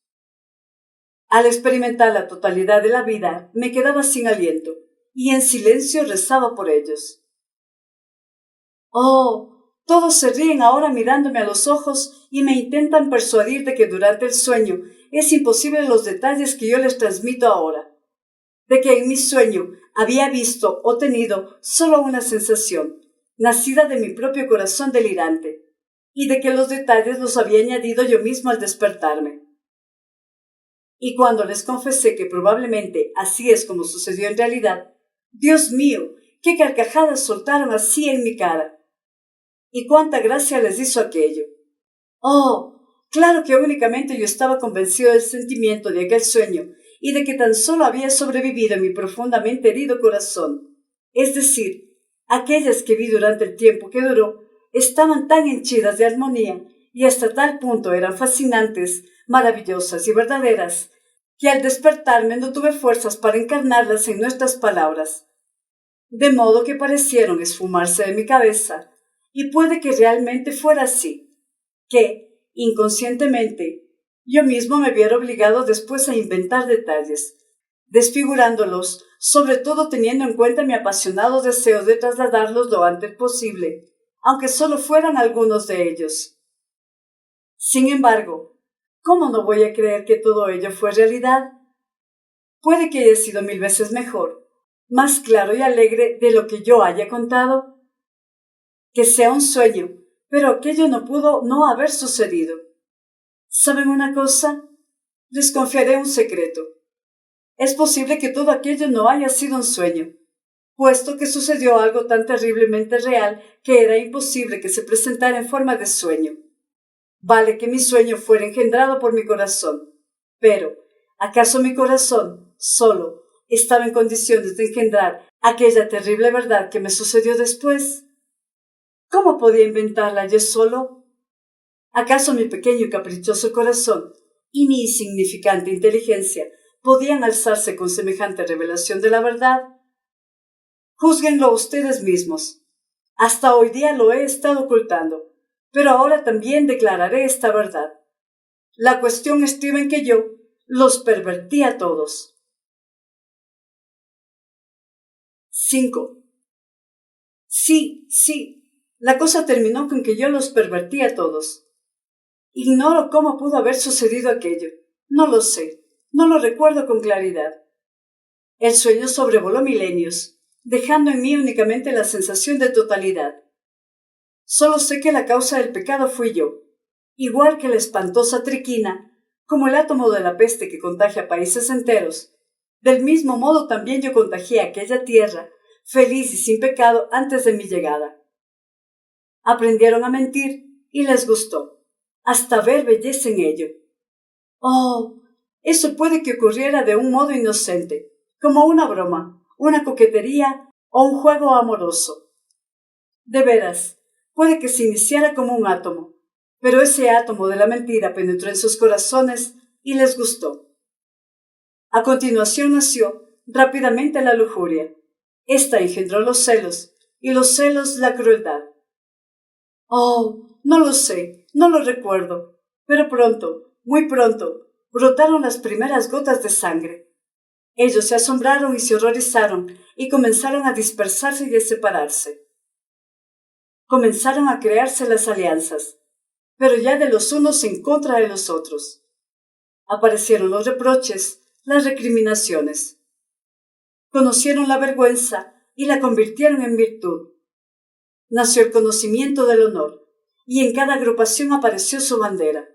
Al experimentar la totalidad de la vida, me quedaba sin aliento y en silencio rezaba por ellos. Oh, todos se ríen ahora mirándome a los ojos y me intentan persuadir de que durante el sueño es imposible los detalles que yo les transmito ahora, de que en mi sueño había visto o tenido solo una sensación, nacida de mi propio corazón delirante, y de que los detalles los había añadido yo mismo al despertarme. Y cuando les confesé que probablemente así es como sucedió en realidad, Dios mío, qué carcajadas soltaron así en mi cara. Y cuánta gracia les hizo aquello. Oh, claro que únicamente yo estaba convencido del sentimiento de aquel sueño y de que tan solo había sobrevivido en mi profundamente herido corazón. Es decir, aquellas que vi durante el tiempo que duró estaban tan henchidas de armonía y hasta tal punto eran fascinantes, maravillosas y verdaderas, que al despertarme no tuve fuerzas para encarnarlas en nuestras palabras. De modo que parecieron esfumarse de mi cabeza, y puede que realmente fuera así, que, inconscientemente, yo mismo me viera obligado después a inventar detalles, desfigurándolos, sobre todo teniendo en cuenta mi apasionado deseo de trasladarlos lo antes posible, aunque solo fueran algunos de ellos. Sin embargo, ¿cómo no voy a creer que todo ello fue realidad? Puede que haya sido 1000 veces mejor, más claro y alegre de lo que yo haya contado. Que sea un sueño, pero aquello no pudo no haber sucedido. ¿Saben una cosa? Les confiaré un secreto. Es posible que todo aquello no haya sido un sueño, puesto que sucedió algo tan terriblemente real que era imposible que se presentara en forma de sueño. Vale que mi sueño fuera engendrado por mi corazón, pero ¿acaso mi corazón, solo, estaba en condiciones de engendrar aquella terrible verdad que me sucedió después? ¿Cómo podía inventarla yo solo? ¿Acaso mi pequeño y caprichoso corazón y mi insignificante inteligencia podían alzarse con semejante revelación de la verdad? Júzguenlo ustedes mismos. Hasta hoy día lo he estado ocultando, pero ahora también declararé esta verdad. La cuestión estriba en que yo los pervertí a todos. 5. Sí, la cosa terminó con que yo los pervertí a todos. Ignoro cómo pudo haber sucedido aquello. No lo sé, no lo recuerdo con claridad. El sueño sobrevoló milenios, dejando en mí únicamente la sensación de totalidad. Solo sé que la causa del pecado fui yo, igual que la espantosa triquina, como el átomo de la peste que contagia países enteros. Del mismo modo también yo contagié aquella tierra, feliz y sin pecado antes de mi llegada. Aprendieron a mentir y les gustó, hasta ver belleza en ello. Oh, eso puede que ocurriera de un modo inocente, como una broma, una coquetería o un juego amoroso. De veras, puede que se iniciara como un átomo, pero ese átomo de la mentira penetró en sus corazones y les gustó. A continuación nació rápidamente la lujuria. Esta engendró los celos, y los celos la crueldad. Oh, no lo sé, no lo recuerdo, pero pronto, muy pronto, brotaron las primeras gotas de sangre. Ellos se asombraron y se horrorizaron y comenzaron a dispersarse y a separarse. Comenzaron a crearse las alianzas, pero ya de los unos en contra de los otros. Aparecieron los reproches, las recriminaciones. Conocieron la vergüenza y la convirtieron en virtud. Nació el conocimiento del honor, y en cada agrupación apareció su bandera.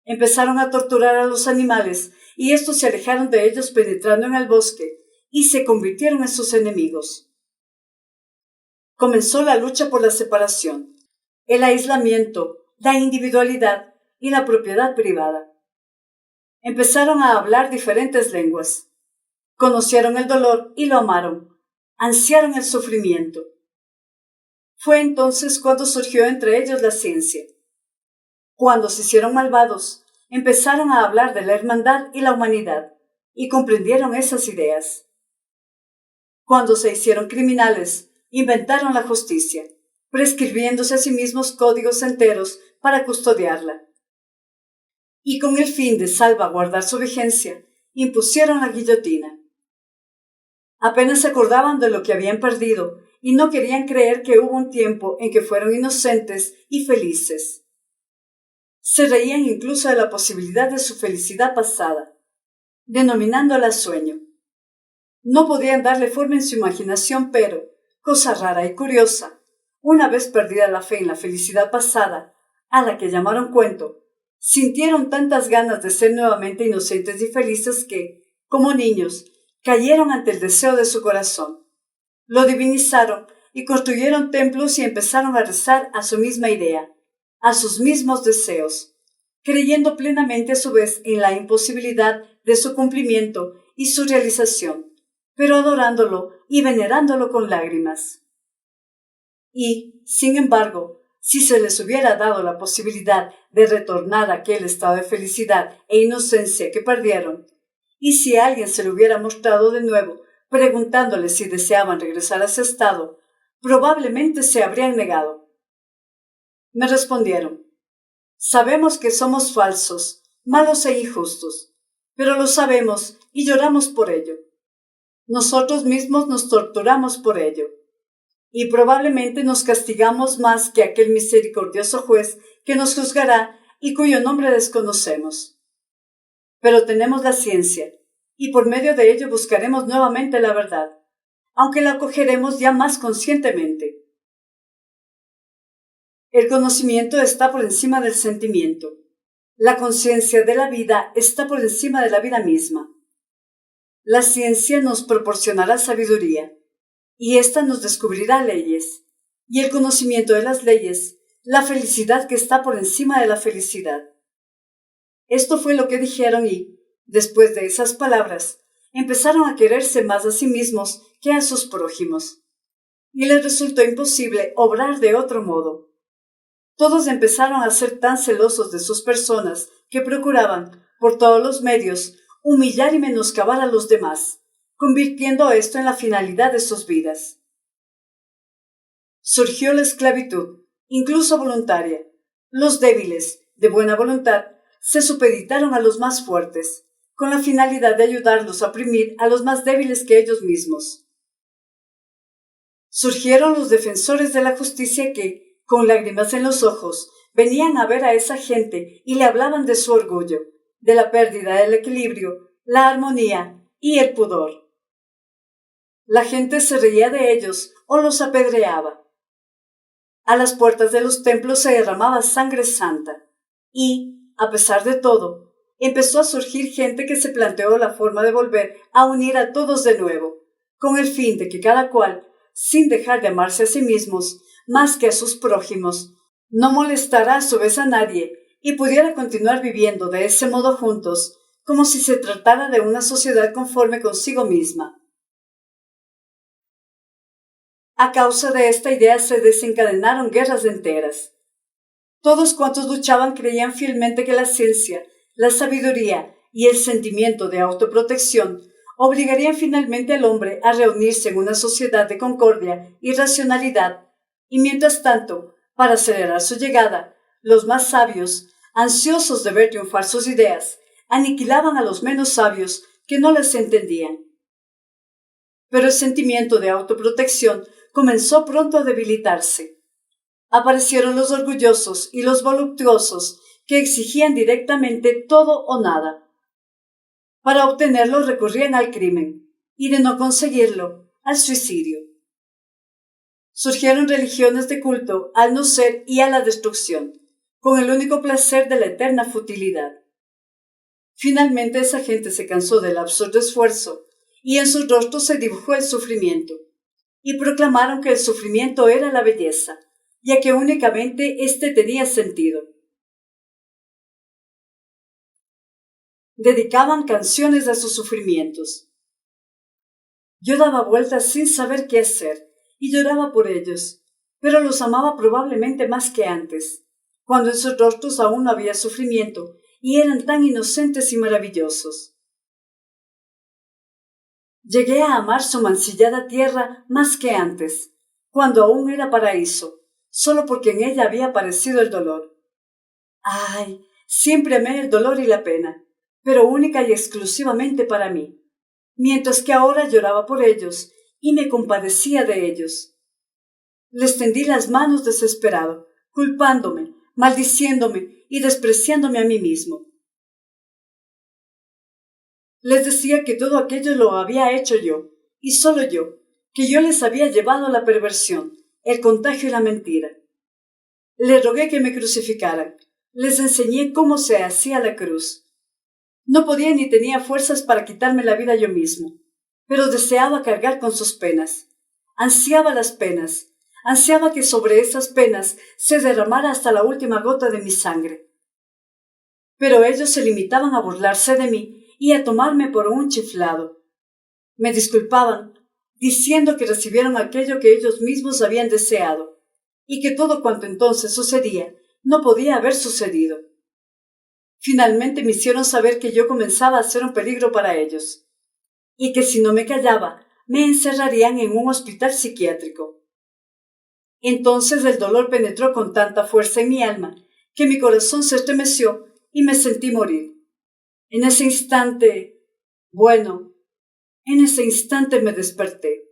Empezaron a torturar a los animales, y estos se alejaron de ellos penetrando en el bosque, y se convirtieron en sus enemigos. Comenzó la lucha por la separación, el aislamiento, la individualidad y la propiedad privada. Empezaron a hablar diferentes lenguas. Conocieron el dolor y lo amaron. Ansiaron el sufrimiento. Fue entonces cuando surgió entre ellos la ciencia. Cuando se hicieron malvados, empezaron a hablar de la hermandad y la humanidad, y comprendieron esas ideas. Cuando se hicieron criminales, inventaron la justicia, prescribiéndose a sí mismos códigos enteros para custodiarla. Y con el fin de salvaguardar su vigencia, impusieron la guillotina. Apenas se acordaban de lo que habían perdido y no querían creer que hubo un tiempo en que fueron inocentes y felices. Se reían incluso de la posibilidad de su felicidad pasada, denominándola sueño. No podían darle forma en su imaginación, pero, cosa rara y curiosa, una vez perdida la fe en la felicidad pasada, a la que llamaron cuento, sintieron tantas ganas de ser nuevamente inocentes y felices que, como niños, cayeron ante el deseo de su corazón. Lo divinizaron y construyeron templos y empezaron a rezar a su misma idea, a sus mismos deseos, creyendo plenamente a su vez en la imposibilidad de su cumplimiento y su realización, pero adorándolo y venerándolo con lágrimas. Y, sin embargo, si se les hubiera dado la posibilidad de retornar a aquel estado de felicidad e inocencia que perdieron, y si alguien se lo hubiera mostrado de nuevo, preguntándole si deseaban regresar a ese estado, probablemente se habrían negado. Me respondieron: sabemos que somos falsos, malos e injustos, pero lo sabemos y lloramos por ello. Nosotros mismos nos torturamos por ello, y probablemente nos castigamos más que aquel misericordioso juez que nos juzgará y cuyo nombre desconocemos. Pero tenemos la ciencia, y por medio de ello buscaremos nuevamente la verdad, aunque la acogeremos ya más conscientemente. El conocimiento está por encima del sentimiento. La conciencia de la vida está por encima de la vida misma. La ciencia nos proporcionará sabiduría, y ésta nos descubrirá leyes, y el conocimiento de las leyes, la felicidad que está por encima de la felicidad. Esto fue lo que dijeron y, después de esas palabras, empezaron a quererse más a sí mismos que a sus prójimos, y les resultó imposible obrar de otro modo. Todos empezaron a ser tan celosos de sus personas que procuraban, por todos los medios, humillar y menoscabar a los demás, convirtiendo esto en la finalidad de sus vidas. Surgió la esclavitud, incluso voluntaria. Los débiles, de buena voluntad, se supeditaron a los más fuertes, con la finalidad de ayudarlos a oprimir a los más débiles que ellos mismos. Surgieron los defensores de la justicia que, con lágrimas en los ojos, venían a ver a esa gente y le hablaban de su orgullo, de la pérdida del equilibrio, la armonía y el pudor. La gente se reía de ellos o los apedreaba. A las puertas de los templos se derramaba sangre santa y, a pesar de todo, empezó a surgir gente que se planteó la forma de volver a unir a todos de nuevo, con el fin de que cada cual, sin dejar de amarse a sí mismos más que a sus prójimos, no molestara a su vez a nadie y pudiera continuar viviendo de ese modo juntos, como si se tratara de una sociedad conforme consigo misma. A causa de esta idea se desencadenaron guerras enteras. Todos cuantos luchaban creían fielmente que la ciencia, la sabiduría y el sentimiento de autoprotección obligarían finalmente al hombre a reunirse en una sociedad de concordia y racionalidad, y mientras tanto, para acelerar su llegada, los más sabios, ansiosos de ver triunfar sus ideas, aniquilaban a los menos sabios que no les entendían. Pero el sentimiento de autoprotección comenzó pronto a debilitarse. Aparecieron los orgullosos y los voluptuosos que exigían directamente todo o nada. Para obtenerlo recurrían al crimen y, de no conseguirlo, al suicidio. Surgieron religiones de culto al no ser y a la destrucción, con el único placer de la eterna futilidad. Finalmente esa gente se cansó del absurdo esfuerzo y en sus rostros se dibujó el sufrimiento, y proclamaron que el sufrimiento era la belleza, ya que únicamente éste tenía sentido. Dedicaban canciones a sus sufrimientos. Yo daba vueltas sin saber qué hacer y lloraba por ellos, pero los amaba probablemente más que antes, cuando en sus rostros aún no había sufrimiento, y eran tan inocentes y maravillosos. Llegué a amar su mancillada tierra más que antes, cuando aún era paraíso, solo porque en ella había aparecido el dolor. ¡Ay! Siempre amé el dolor y la pena, pero única y exclusivamente para mí, mientras que ahora lloraba por ellos y me compadecía de ellos. Les tendí las manos desesperado, culpándome, maldiciéndome y despreciándome a mí mismo. Les decía que todo aquello lo había hecho yo, y solo yo, que yo les había llevado la perversión, el contagio y la mentira. Les rogué que me crucificaran, les enseñé cómo se hacía la cruz. No podía ni tenía fuerzas para quitarme la vida yo mismo, pero deseaba cargar con sus penas. Ansiaba las penas, ansiaba que sobre esas penas se derramara hasta la última gota de mi sangre. Pero ellos se limitaban a burlarse de mí y a tomarme por un chiflado. Me disculpaban, diciendo que recibieron aquello que ellos mismos habían deseado, y que todo cuanto entonces sucedía no podía haber sucedido. Finalmente me hicieron saber que yo comenzaba a ser un peligro para ellos, y que si no me callaba, me encerrarían en un hospital psiquiátrico. Entonces el dolor penetró con tanta fuerza en mi alma que mi corazón se estremeció y me sentí morir. En ese instante me desperté.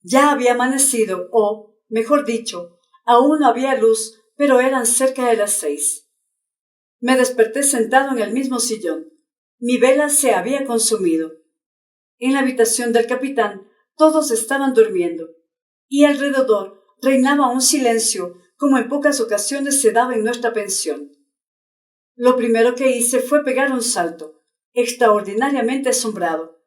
Ya había amanecido, o, mejor dicho, aún no había luz, pero eran cerca de las 6. Me desperté sentado en el mismo sillón. Mi vela se había consumido. En la habitación del capitán todos estaban durmiendo, y alrededor reinaba un silencio como en pocas ocasiones se daba en nuestra pensión. Lo primero que hice fue pegar un salto, extraordinariamente asombrado.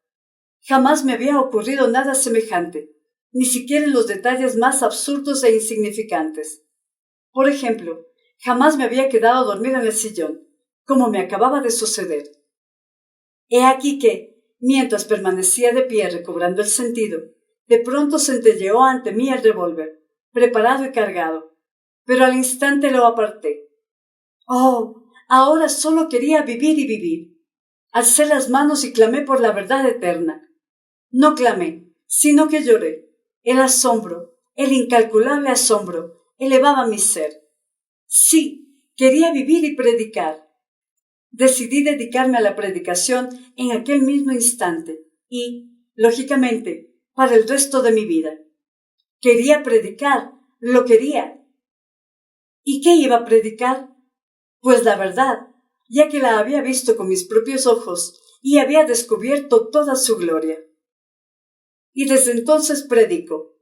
Jamás me había ocurrido nada semejante, ni siquiera en los detalles más absurdos e insignificantes. Por ejemplo, jamás me había quedado dormido en el sillón, como me acababa de suceder. He aquí que, mientras permanecía de pie recobrando el sentido, de pronto centelleó ante mí el revólver, preparado y cargado, pero al instante lo aparté. ¡Oh! Ahora solo quería vivir y vivir. Alcé las manos y clamé por la verdad eterna. No clamé, sino que lloré. El asombro, el incalculable asombro, elevaba mi ser. Sí, quería vivir y predicar. Decidí dedicarme a la predicación en aquel mismo instante y, lógicamente, para el resto de mi vida. Quería predicar, lo quería. ¿Y qué iba a predicar? Pues la verdad, ya que la había visto con mis propios ojos y había descubierto toda su gloria. Y desde entonces predico.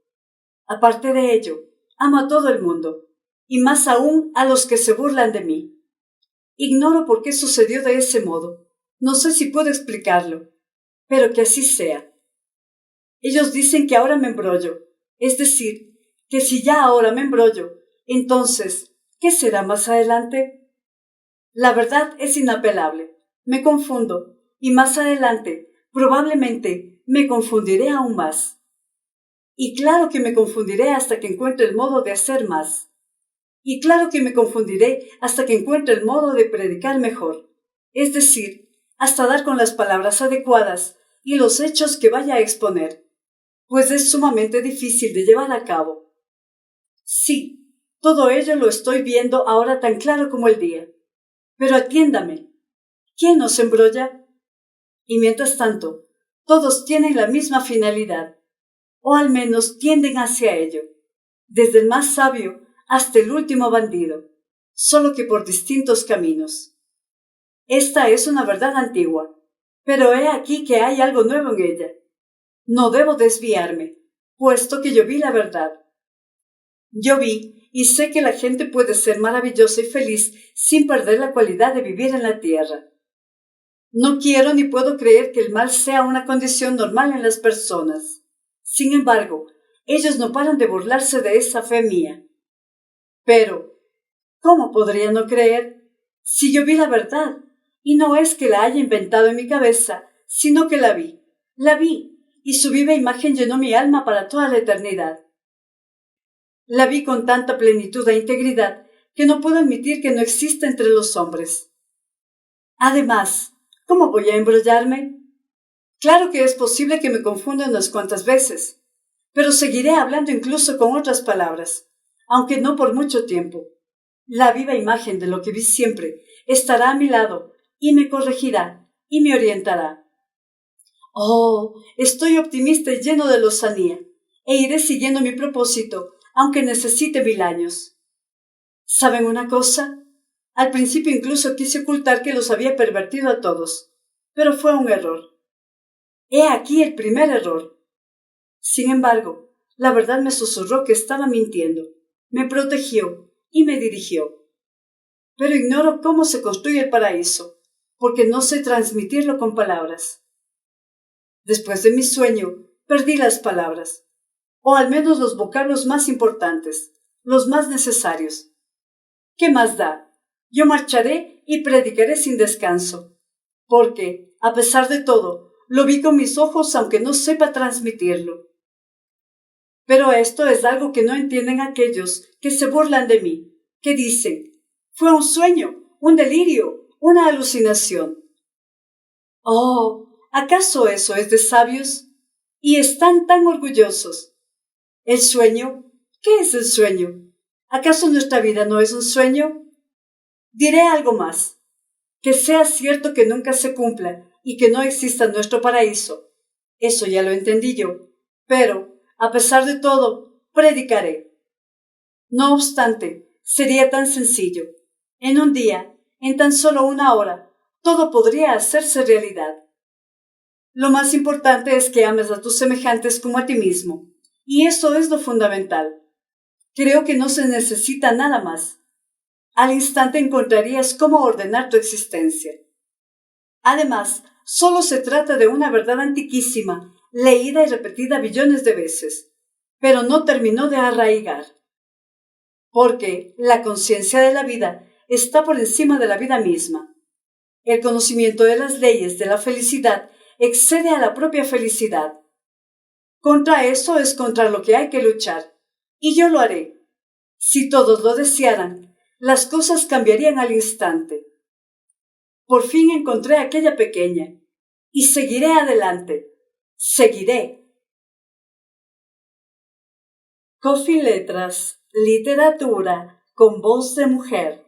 Aparte de ello, amo a todo el mundo, y más aún a los que se burlan de mí. Ignoro por qué sucedió de ese modo, no sé si puedo explicarlo, pero que así sea. Ellos dicen que ahora me embrollo, es decir, que si ya ahora me embrollo, entonces, ¿qué será más adelante? La verdad es inapelable. Me confundo, y más adelante, probablemente, me confundiré aún más. Y claro que me confundiré hasta que encuentre el modo de hacer más. Y claro que me confundiré hasta que encuentre el modo de predicar mejor. Es decir, hasta dar con las palabras adecuadas y los hechos que vaya a exponer, pues es sumamente difícil de llevar a cabo. Sí, todo ello lo estoy viendo ahora tan claro como el día. Pero atiéndame, ¿quién nos embrolla? Y mientras tanto, todos tienen la misma finalidad, o al menos tienden hacia ello, desde el más sabio hasta el último bandido, solo que por distintos caminos. Esta es una verdad antigua, pero he aquí que hay algo nuevo en ella. No debo desviarme, puesto que yo vi la verdad. Yo vi y sé que la gente puede ser maravillosa y feliz sin perder la cualidad de vivir en la tierra. No quiero ni puedo creer que el mal sea una condición normal en las personas. Sin embargo, ellos no paran de burlarse de esa fe mía. Pero, ¿cómo podría no creer? Si yo vi la verdad, y no es que la haya inventado en mi cabeza, sino que la vi, y su viva imagen llenó mi alma para toda la eternidad. La vi con tanta plenitud e integridad que no puedo admitir que no exista entre los hombres. Además, ¿cómo voy a embrollarme? Claro que es posible que me confunda unas cuantas veces, pero seguiré hablando incluso con otras palabras, aunque no por mucho tiempo. La viva imagen de lo que vi siempre estará a mi lado y me corregirá y me orientará. Oh, estoy optimista y lleno de lozanía, e iré siguiendo mi propósito, aunque necesite 1000 años. ¿Saben una cosa? Al principio incluso quise ocultar que los había pervertido a todos, pero fue un error. He aquí el primer error. Sin embargo, la verdad me susurró que estaba mintiendo, me protegió y me dirigió. Pero ignoro cómo se construye el paraíso, porque no sé transmitirlo con palabras. Después de mi sueño, perdí las palabras, o al menos los vocablos más importantes, los más necesarios. ¿Qué más da? Yo marcharé y predicaré sin descanso, porque, a pesar de todo, lo vi con mis ojos aunque no sepa transmitirlo. Pero esto es algo que no entienden aquellos que se burlan de mí, que dicen, fue un sueño, un delirio, una alucinación. Oh, ¿acaso eso es de sabios? Y están tan orgullosos. ¿El sueño? ¿Qué es el sueño? ¿Acaso nuestra vida no es un sueño? Diré algo más. Que sea cierto que nunca se cumpla y que no exista nuestro paraíso. Eso ya lo entendí yo. Pero, a pesar de todo, predicaré. No obstante, sería tan sencillo. En un día, en tan solo 1 hora, todo podría hacerse realidad. Lo más importante es que ames a tus semejantes como a ti mismo. Y eso es lo fundamental. Creo que no se necesita nada más. Al instante encontrarías cómo ordenar tu existencia. Además, solo se trata de una verdad antiquísima, leída y repetida billones de veces, pero no terminó de arraigar. Porque la conciencia de la vida está por encima de la vida misma. El conocimiento de las leyes de la felicidad excede a la propia felicidad. Contra eso es contra lo que hay que luchar, y yo lo haré. Si todos lo desearan, las cosas cambiarían al instante. Por fin encontré a aquella pequeña, y seguiré adelante. Seguiré. Coffee Letras, literatura con voz de mujer.